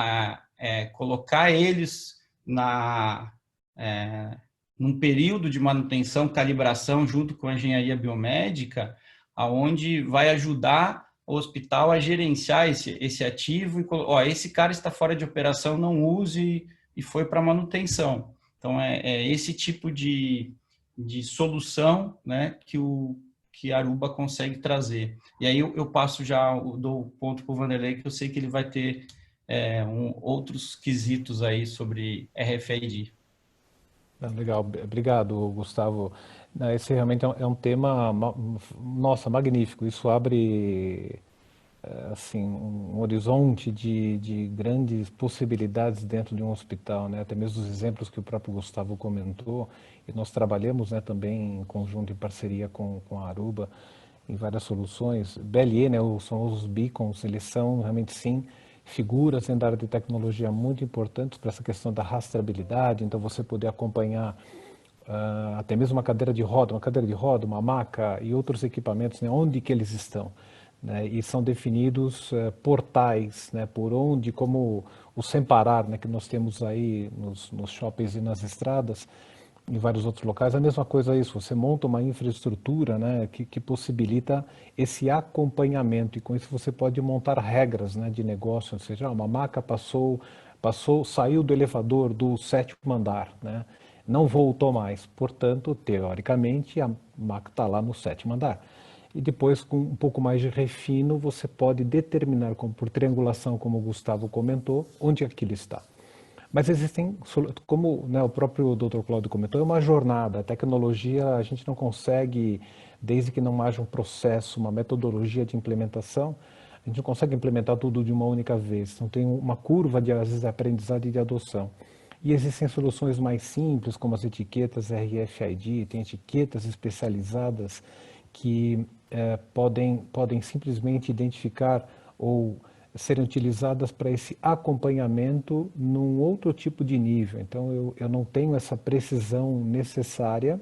colocar eles num período de manutenção, calibração, junto com a engenharia biomédica, aonde vai ajudar o hospital a gerenciar esse ativo e esse cara está fora de operação, não use e foi para manutenção. Então, esse tipo de solução, né, que a Aruba consegue trazer. E aí eu passo já, dou o ponto para o Vanderlei, que eu sei que ele vai ter outros quesitos aí sobre RFID. Legal, obrigado, Gustavo. Esse realmente é um tema, nossa, magnífico. Isso abre assim um horizonte de grandes possibilidades dentro de um hospital, né? Até mesmo os exemplos que o próprio Gustavo comentou. E nós trabalhamos, né, também em conjunto, em parceria com a Aruba, em várias soluções. BLE, né, são os beacons, eles são realmente, sim, figuras dentro da área de tecnologia muito importantes para essa questão da rastreabilidade. Então, você poder acompanhar até mesmo uma cadeira de roda, uma maca e outros equipamentos, né, onde que eles estão, né? E são definidos portais, né, por onde, como o Sem Parar, né, que nós temos aí nos shoppings e nas estradas, em vários outros locais. A mesma coisa é isso, você monta uma infraestrutura, né, que possibilita esse acompanhamento, e com isso você pode montar regras, né, de negócio, ou seja, uma maca saiu do elevador do 7º andar, né, não voltou mais, portanto, teoricamente, a maca está lá no 7º andar. E depois, com um pouco mais de refino, você pode determinar, por triangulação, como o Gustavo comentou, onde aquilo está. Mas existem, como, né, o próprio Dr. Cláudio comentou, é uma jornada. A tecnologia, a gente não consegue, desde que não haja um processo, uma metodologia de implementação, a gente não consegue implementar tudo de uma única vez. Então tem uma curva, às vezes, de aprendizado e de adoção. E existem soluções mais simples, como as etiquetas RFID, tem etiquetas especializadas que podem simplesmente identificar ou serem utilizadas para esse acompanhamento num outro tipo de nível. Então, eu não tenho essa precisão necessária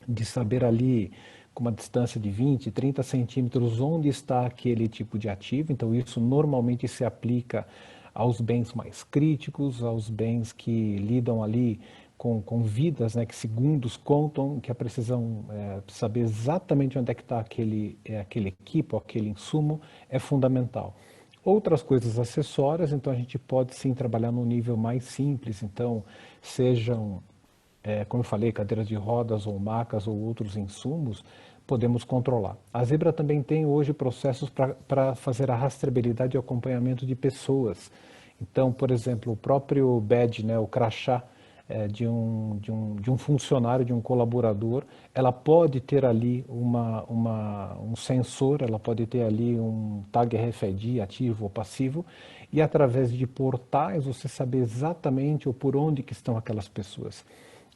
de saber ali, com uma distância de 20, 30 centímetros, onde está aquele tipo de ativo. Então, isso normalmente se aplica aos bens mais críticos, aos bens que lidam ali com vidas, né, que segundos contam, que a precisão saber exatamente onde é que está aquele equipo, aquele insumo, é fundamental. Outras coisas acessórias, então a gente pode sim trabalhar num nível mais simples, então sejam, como eu falei, cadeiras de rodas ou macas ou outros insumos, podemos controlar. A Zebra também tem hoje processos para fazer a rastreabilidade e acompanhamento de pessoas. Então, por exemplo, o próprio badge, né, o crachá de um funcionário, de um colaborador, ela pode ter ali um sensor, ela pode ter ali um tag RFID ativo ou passivo, e através de portais você saber exatamente ou por onde que estão aquelas pessoas.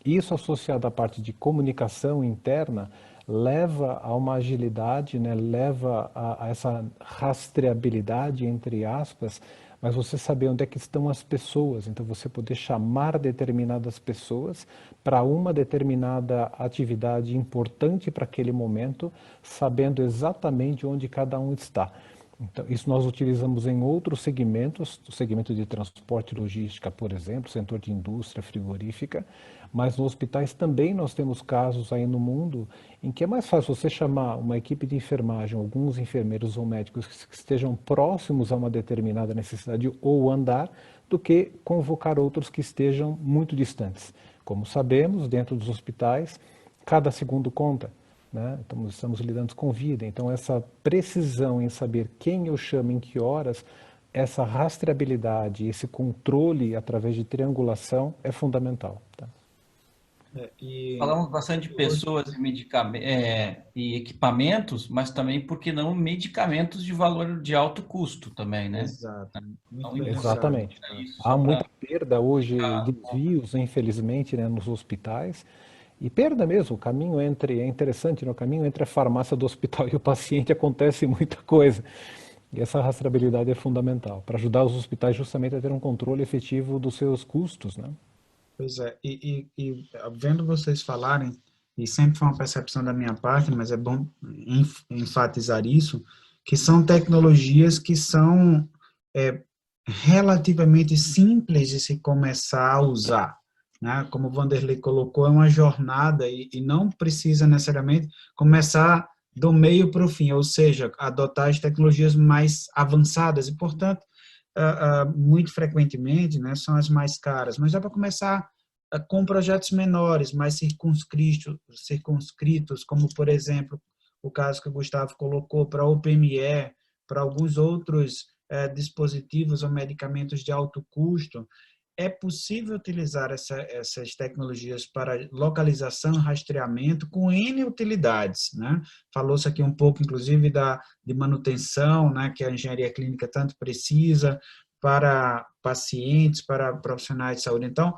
Isso associado à parte de comunicação interna leva a uma agilidade, né? Leva a essa rastreabilidade, entre aspas, mas você saber onde é que estão as pessoas, então você poder chamar determinadas pessoas para uma determinada atividade importante para aquele momento, sabendo exatamente onde cada um está. Então, isso nós utilizamos em outros segmentos, o segmento de transporte e logística, por exemplo, setor de indústria frigorífica, mas nos hospitais também nós temos casos aí no mundo em que é mais fácil você chamar uma equipe de enfermagem, alguns enfermeiros ou médicos que estejam próximos a uma determinada necessidade ou andar, do que convocar outros que estejam muito distantes. Como sabemos, dentro dos hospitais, cada segundo conta. Né? Então, estamos lidando com vida, então essa precisão em saber quem eu chamo em que horas, essa rastreabilidade, esse controle através de triangulação é fundamental. Tá? Falamos bastante de pessoas e equipamentos, mas também, por que não, medicamentos de valor de alto custo também, né? Exato. Muito Então, bem Exatamente. lembrado. Há muita perda hoje, desvios, infelizmente, né, nos hospitais. E perda mesmo, o caminho é interessante, no caminho entre a farmácia do hospital e o paciente acontece muita coisa. E essa rastreabilidade é fundamental, para ajudar os hospitais justamente a ter um controle efetivo dos seus custos, né? Pois é, e vendo vocês falarem, e sempre foi uma percepção da minha parte, mas é bom enfatizar isso, que são tecnologias que são relativamente simples de se começar a usar, né? Como o Vanderlei colocou, é uma jornada e não precisa necessariamente começar do meio para o fim, ou seja, adotar as tecnologias mais avançadas e, portanto, muito frequentemente, né, são as mais caras, mas dá para começar com projetos menores, mais circunscritos, como, por exemplo, o caso que o Gustavo colocou para a OPME, para alguns outros dispositivos ou medicamentos de alto custo. É possível utilizar essas tecnologias para localização e rastreamento com N utilidades, né? Falou-se aqui um pouco, inclusive, de manutenção, né, que a engenharia clínica tanto precisa para pacientes, para profissionais de saúde. Então,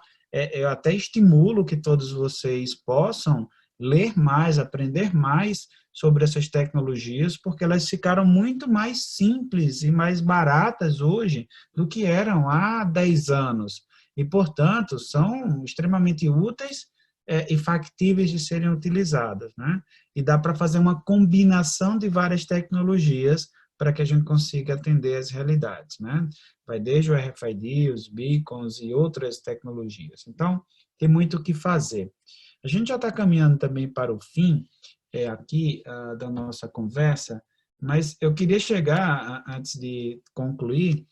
eu até estimulo que todos vocês possam ler mais, aprender mais sobre essas tecnologias, porque elas ficaram muito mais simples e mais baratas hoje do que eram há 10 anos. E, portanto, são extremamente úteis e factíveis de serem utilizadas, né? E dá para fazer uma combinação de várias tecnologias para que a gente consiga atender as realidades, né? Vai desde o RFID, os beacons e outras tecnologias. Então, tem muito o que fazer. A gente já está caminhando também para o fim aqui da nossa conversa, mas eu queria chegar, antes de concluir,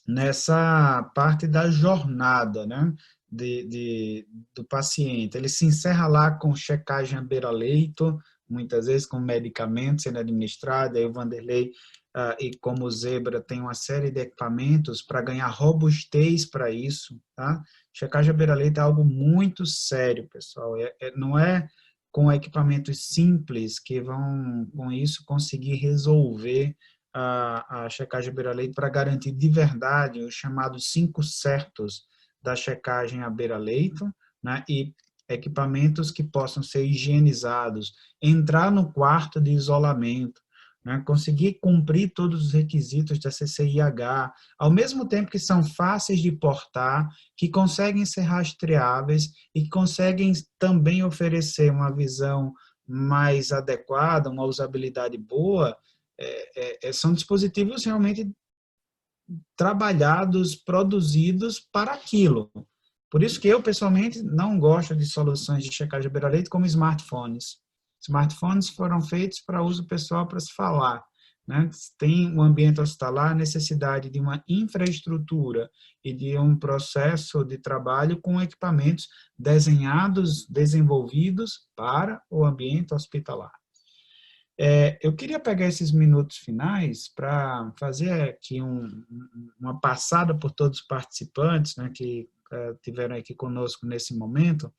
nessa parte da jornada, né, do paciente. Ele se encerra lá com checagem à beira-leito, muitas vezes com medicamentos sendo administrados, aí o Vanderlei e como o Zebra tem uma série de equipamentos para ganhar robustez para isso, tá? Checagem à beira-leito é algo muito sério, pessoal, não é com equipamentos simples que vão, com isso, conseguir resolver a checagem à beira-leito para garantir de verdade os chamados 5 certos da checagem à beira-leito, né, e equipamentos que possam ser higienizados, entrar no quarto de isolamento, né? Conseguir cumprir todos os requisitos da CCIH, ao mesmo tempo que são fáceis de portar, que conseguem ser rastreáveis e que conseguem também oferecer uma visão mais adequada, uma usabilidade boa. São dispositivos realmente trabalhados, produzidos para aquilo. Por isso que eu, pessoalmente, não gosto de soluções de checagem de beira-leito como smartphones. Smartphones foram feitos para uso pessoal, para se falar, né? Tem um ambiente hospitalar, necessidade de uma infraestrutura e de um processo de trabalho com equipamentos desenhados, desenvolvidos para o ambiente hospitalar. Eu queria pegar esses minutos finais para fazer aqui uma passada por todos os participantes, né, que tiveram aqui conosco nesse momento,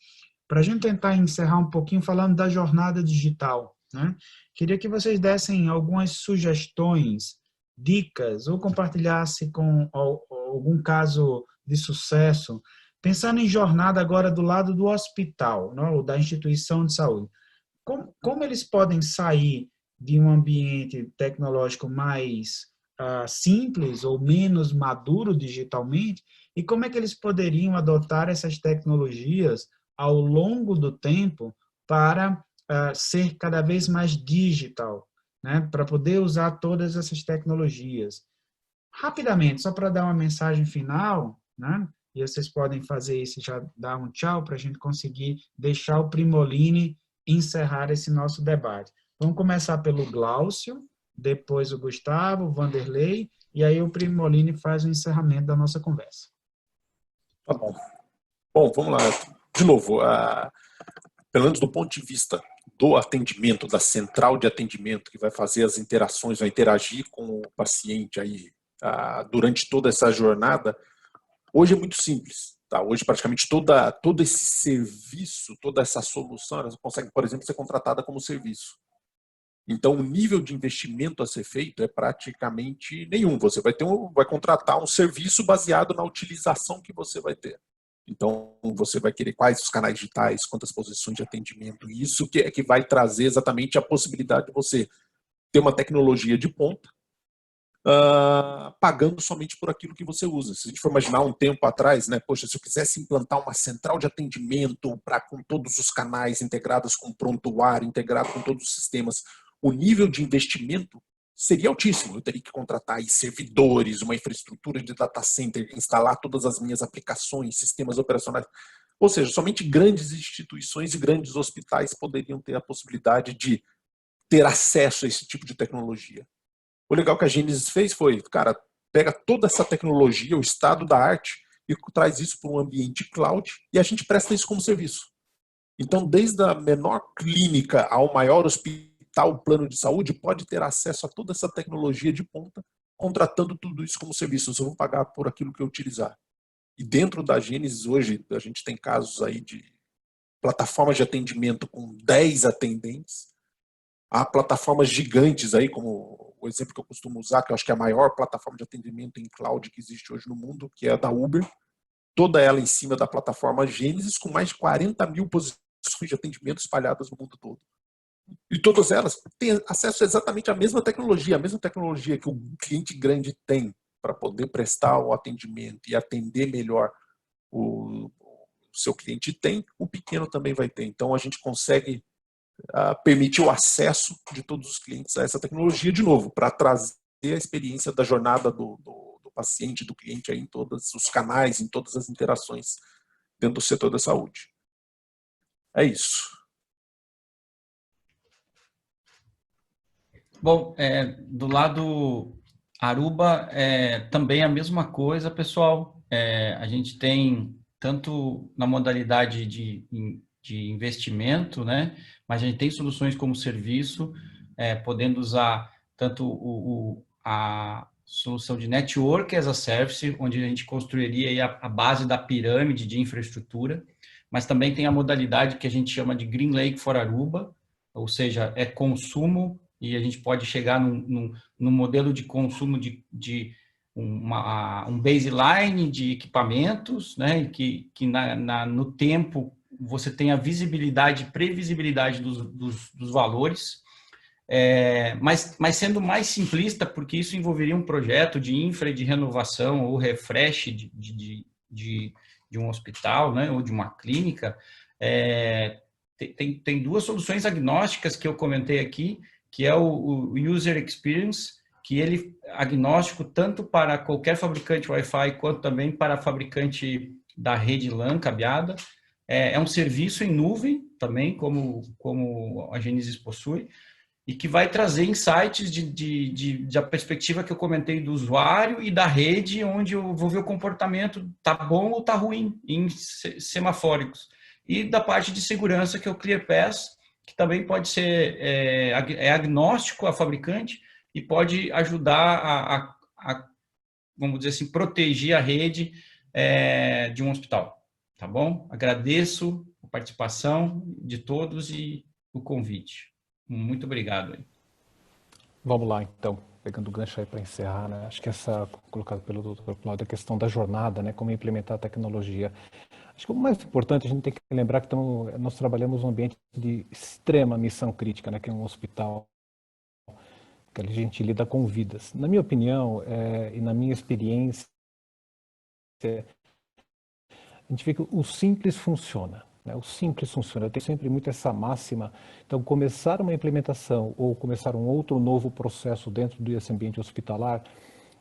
para a gente tentar encerrar um pouquinho falando da jornada digital, né? Queria que vocês dessem algumas sugestões, dicas, ou compartilhasse com algum caso de sucesso, pensando em jornada agora do lado do hospital, né, ou da instituição de saúde. Como eles podem sair de um ambiente tecnológico mais simples ou menos maduro digitalmente, e como é que eles poderiam adotar essas tecnologias ao longo do tempo para ser cada vez mais digital, né? Para poder usar todas essas tecnologias. Rapidamente, só para dar uma mensagem final, né? E vocês podem fazer isso, já dar um tchau para a gente conseguir deixar o Primoline encerrar esse nosso debate. Vamos começar pelo Glaucio, depois o Gustavo, o Vanderlei, e aí o Primoline faz o encerramento da nossa conversa. Tá bom. Bom, vamos lá. De novo, pelo menos do ponto de vista do atendimento, da central de atendimento, que vai fazer as interações, vai interagir com o paciente aí durante toda essa jornada, hoje é muito simples. Tá? Hoje, praticamente, todo esse serviço, toda essa solução, ela consegue, por exemplo, ser contratada como serviço. Então, o nível de investimento a ser feito é praticamente nenhum. Você vai contratar um serviço baseado na utilização que você vai ter. Então, você vai querer quais os canais digitais, quantas posições de atendimento. Isso que vai trazer exatamente a possibilidade de você ter uma tecnologia de ponta, pagando somente por aquilo que você usa. Se a gente for imaginar um tempo atrás, né, poxa, se eu quisesse implantar uma central de atendimento com todos os canais integrados com prontuário, integrado com todos os sistemas, o nível de investimento seria altíssimo. Eu teria que contratar aí servidores, uma infraestrutura de data center, instalar todas as minhas aplicações, sistemas operacionais. Ou seja, somente grandes instituições e grandes hospitais poderiam ter a possibilidade de ter acesso a esse tipo de tecnologia. O legal que a Gênesis fez foi, cara, pega toda essa tecnologia, o estado da arte, e traz isso para um ambiente cloud, e a gente presta isso como serviço. Então, desde a menor clínica ao maior hospital, plano de saúde, pode ter acesso a toda essa tecnologia de ponta, contratando tudo isso como serviço. Eu vou pagar por aquilo que eu utilizar. E dentro da Gênesis, hoje, a gente tem casos aí de plataformas de atendimento com 10 atendentes. Há plataformas gigantes aí, como o exemplo que eu costumo usar, que eu acho que é a maior plataforma de atendimento em cloud que existe hoje no mundo, que é a da Uber. Toda ela em cima da plataforma Gênesis, com mais de 40 mil posições de atendimento espalhadas no mundo todo. E todas elas têm acesso exatamente à mesma tecnologia que o cliente grande tem para poder prestar o atendimento e atender melhor o seu cliente tem, o pequeno também vai ter. Então, a gente consegue permitir o acesso de todos os clientes a essa tecnologia, de novo, para trazer a experiência da jornada do paciente, do cliente aí em todos os canais, em todas as interações dentro do setor da saúde. É isso. Bom, do lado Aruba, também a mesma coisa, pessoal. A gente tem, tanto na modalidade de investimento, né? Mas a gente tem soluções como serviço, podendo usar tanto a solução de Network as a Service, onde a gente construiria aí a base da pirâmide de infraestrutura, mas também tem a modalidade que a gente chama de Green Lake for Aruba, ou seja, é consumo, e a gente pode chegar num modelo de consumo de um baseline de equipamentos, né, que no tempo você tem a visibilidade, previsibilidade dos valores, mas sendo mais simplista, porque isso envolveria um projeto de infra, de renovação ou refresh de um hospital, né, ou de uma clínica. Tem duas soluções agnósticas que eu comentei aqui, que é o User Experience, que ele é agnóstico tanto para qualquer fabricante Wi-Fi quanto também para fabricante da rede LAN cabeada. É um serviço em nuvem também, como a Genesis possui, e que vai trazer insights da perspectiva que eu comentei do usuário e da rede, onde eu vou ver o comportamento, tá bom ou tá ruim, em semafóricos. E da parte de segurança, que é o ClearPass, que também pode ser agnóstico a fabricante e pode ajudar vamos dizer assim, proteger a rede de um hospital. Tá bom? Agradeço a participação de todos e o convite. Muito obrigado. Vamos lá, então, pegando o gancho aí para encerrar, né? Acho que essa, colocado pelo Dr. Cláudio, a questão da jornada, né? Como implementar a tecnologia. Acho que o mais importante, a gente tem que lembrar que nós trabalhamos num ambiente de extrema missão crítica, né? Que é um hospital, que a gente lida com vidas. Na minha opinião, e na minha experiência, a gente vê que o simples funciona. O simples funciona. Eu tenho sempre muito essa máxima. Então, começar uma implementação ou começar um outro novo processo dentro desse ambiente hospitalar,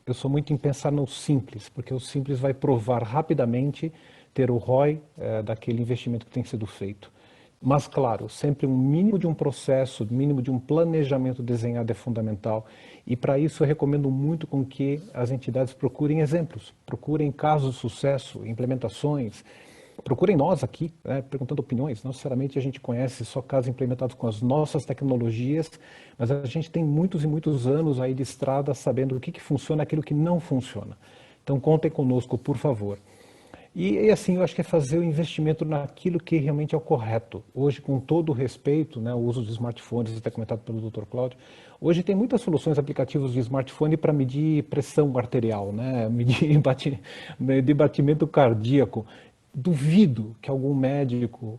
eu sou muito em pensar no simples, porque o simples vai provar rapidamente ter o ROI daquele investimento que tem sido feito. Mas, claro, sempre um mínimo de um processo, mínimo de um planejamento desenhado é fundamental. E, para isso, eu recomendo muito com que as entidades procurem exemplos, procurem casos de sucesso, implementações. Procurem nós aqui, perguntando opiniões. Não necessariamente a gente conhece só casos implementados com as nossas tecnologias, mas a gente tem muitos e muitos anos aí de estrada sabendo o que funciona e aquilo que não funciona. Então, contem conosco, por favor. E assim, eu acho que é fazer o investimento naquilo que realmente é o correto. Hoje, com todo o respeito, o uso de smartphones, até comentado pelo Dr. Cláudio, hoje tem muitas soluções, aplicativos de smartphone para medir pressão arterial, medir batimento cardíaco. Duvido que algum médico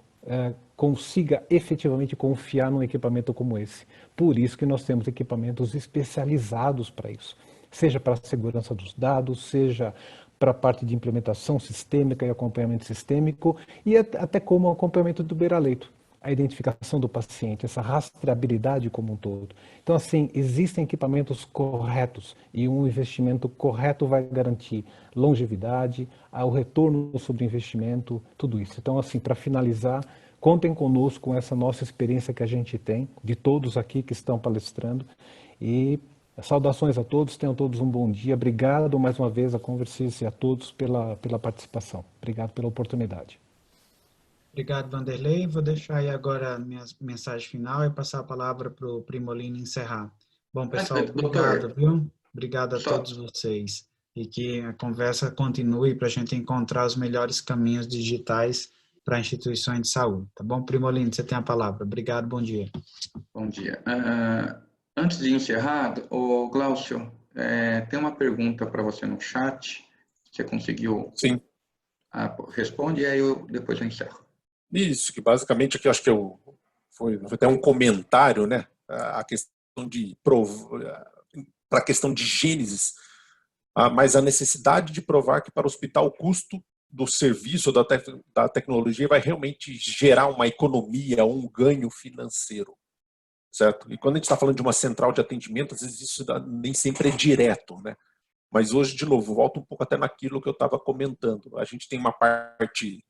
consiga efetivamente confiar num equipamento como esse. Por isso que nós temos equipamentos especializados para isso. Seja para a segurança dos dados, seja para a parte de implementação sistêmica e acompanhamento sistêmico, e até como acompanhamento do beira-leito, a identificação do paciente, essa rastreabilidade como um todo. Então, assim, existem equipamentos corretos e um investimento correto vai garantir longevidade, o retorno sobre o investimento, tudo isso. Então, assim, para finalizar, contem conosco com essa nossa experiência que a gente tem, de todos aqui que estão palestrando, e saudações a todos, tenham todos um bom dia. Obrigado mais uma vez a Conversice e a todos pela participação. Obrigado pela oportunidade. Obrigado, Vanderlei. Vou deixar aí agora a minha mensagem final e passar a palavra para o Primolino encerrar. Bom, pessoal, obrigado, viu? Obrigado a todos vocês. E que a conversa continue para a gente encontrar os melhores caminhos digitais para instituições de saúde. Tá bom? Primolino, você tem a palavra. Obrigado, bom dia. Bom dia. Antes de encerrar, o Glaucio, tem uma pergunta para você no chat. Você conseguiu? Sim. Responde e aí depois eu encerro. Isso, que basicamente aqui eu acho que foi até um comentário, né? A questão para a questão de Gênesis, mas a necessidade de provar que para o hospital o custo do serviço da tecnologia vai realmente gerar uma economia, um ganho financeiro. Certo? E quando a gente está falando de uma central de atendimento, às vezes isso nem sempre é direto, né? Mas hoje, de novo, volto um pouco até naquilo que eu estava comentando. A gente tem uma parte,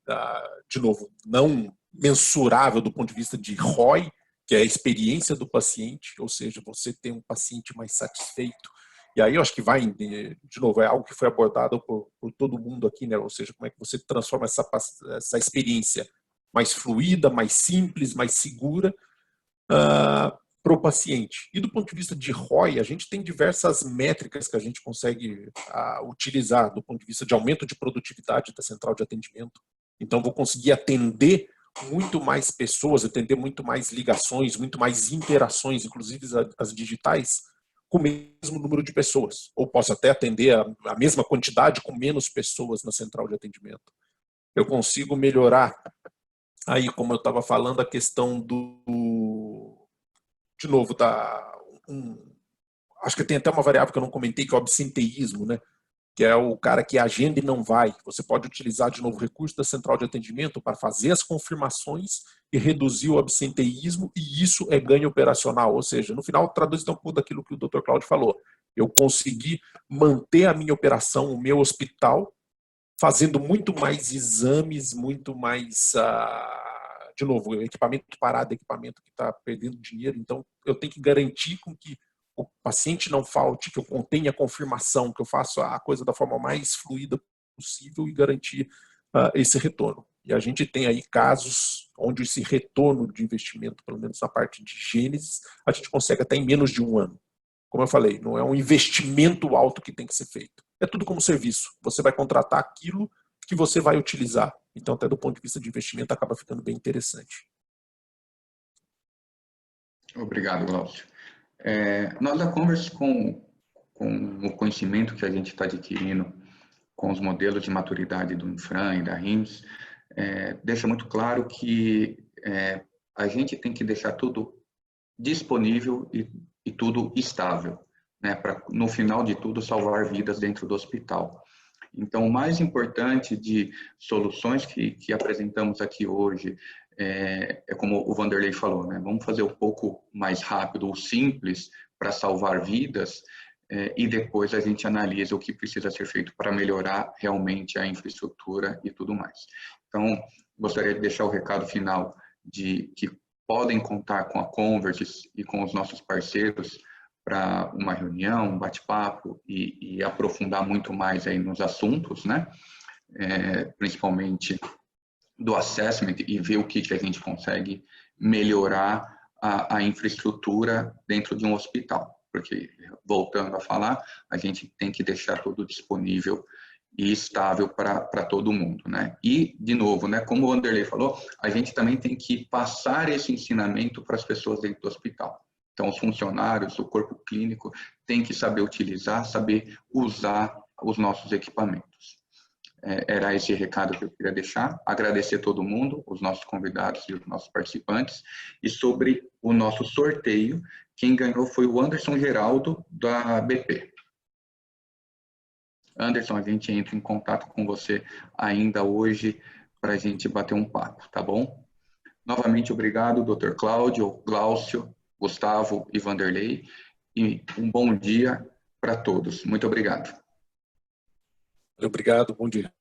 de novo, não mensurável do ponto de vista de ROI, que é a experiência do paciente, ou seja, você tem um paciente mais satisfeito. E aí eu acho que vai, de novo, é algo que foi abordado por todo mundo aqui, né? Ou seja, como é que você transforma essa experiência mais fluida, mais simples, mais segura, para o paciente. E do ponto de vista de ROI, a gente tem diversas métricas que a gente consegue utilizar do ponto de vista de aumento de produtividade da central de atendimento. Então, vou conseguir atender muito mais pessoas, atender muito mais ligações, muito mais interações, inclusive as digitais, com o mesmo número de pessoas. Ou posso até atender a mesma quantidade com menos pessoas na central de atendimento. Eu consigo melhorar, aí, como eu estava falando, a questão de novo, acho que tem até uma variável que eu não comentei, que é o absenteísmo, né? Que é o cara que agenda e não vai. Você pode utilizar, de novo, o recurso da central de atendimento para fazer as confirmações e reduzir o absenteísmo, e isso é ganho operacional. Ou seja, no final, traduz então tudo aquilo que o Dr. Cláudio falou. Eu consegui manter a minha operação, o meu hospital, fazendo muito mais exames, muito mais, de novo, equipamento parado, equipamento que está perdendo dinheiro. Então, eu tenho que garantir com que o paciente não falte, que eu contenha a confirmação, que eu faça a coisa da forma mais fluida possível e garantir esse retorno. E a gente tem aí casos onde esse retorno de investimento, pelo menos na parte de gênese, a gente consegue até em menos de um ano. Como eu falei, não é um investimento alto que tem que ser feito. É tudo como serviço. Você vai contratar aquilo que você vai utilizar. Então, até do ponto de vista de investimento, acaba ficando bem interessante. Obrigado, Glaucio. Nós da Converse, com o conhecimento que a gente está adquirindo com os modelos de maturidade do Infran e da RIMS, deixa muito claro que a gente tem que deixar tudo disponível e tudo estável, né, para, no final de tudo, salvar vidas dentro do hospital. Então, o mais importante de soluções que apresentamos aqui hoje como o Vanderlei falou, né, vamos fazer um pouco mais rápido, o simples, para salvar vidas, e depois a gente analisa o que precisa ser feito para melhorar realmente a infraestrutura e tudo mais. Então, gostaria de deixar o recado final de que podem contar com a Converse e com os nossos parceiros para uma reunião, um bate-papo e aprofundar muito mais aí nos assuntos, né? Principalmente do assessment e ver o que a gente consegue melhorar a infraestrutura dentro de um hospital. Porque, voltando a falar, a gente tem que deixar tudo disponível e estável para todo mundo, né? E, de novo, né, como o Vanderlei falou, a gente também tem que passar esse ensinamento para as pessoas dentro do hospital. Então, os funcionários, o corpo clínico, tem que saber utilizar, saber usar os nossos equipamentos. Era esse recado que eu queria deixar. Agradecer a todo mundo, os nossos convidados e os nossos participantes. E sobre o nosso sorteio, quem ganhou foi o Anderson Geraldo, da BP. Anderson, a gente entra em contato com você ainda hoje para a gente bater um papo, tá bom? Novamente, obrigado, Dr. Cláudio, Glaucio, Gustavo e Vanderlei. E um bom dia para todos. Muito obrigado. Obrigado, bom dia.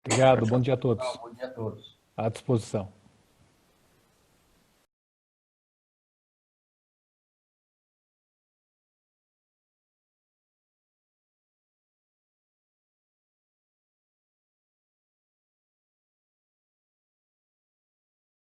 Obrigado, bom dia a todos. Bom dia a todos. À disposição.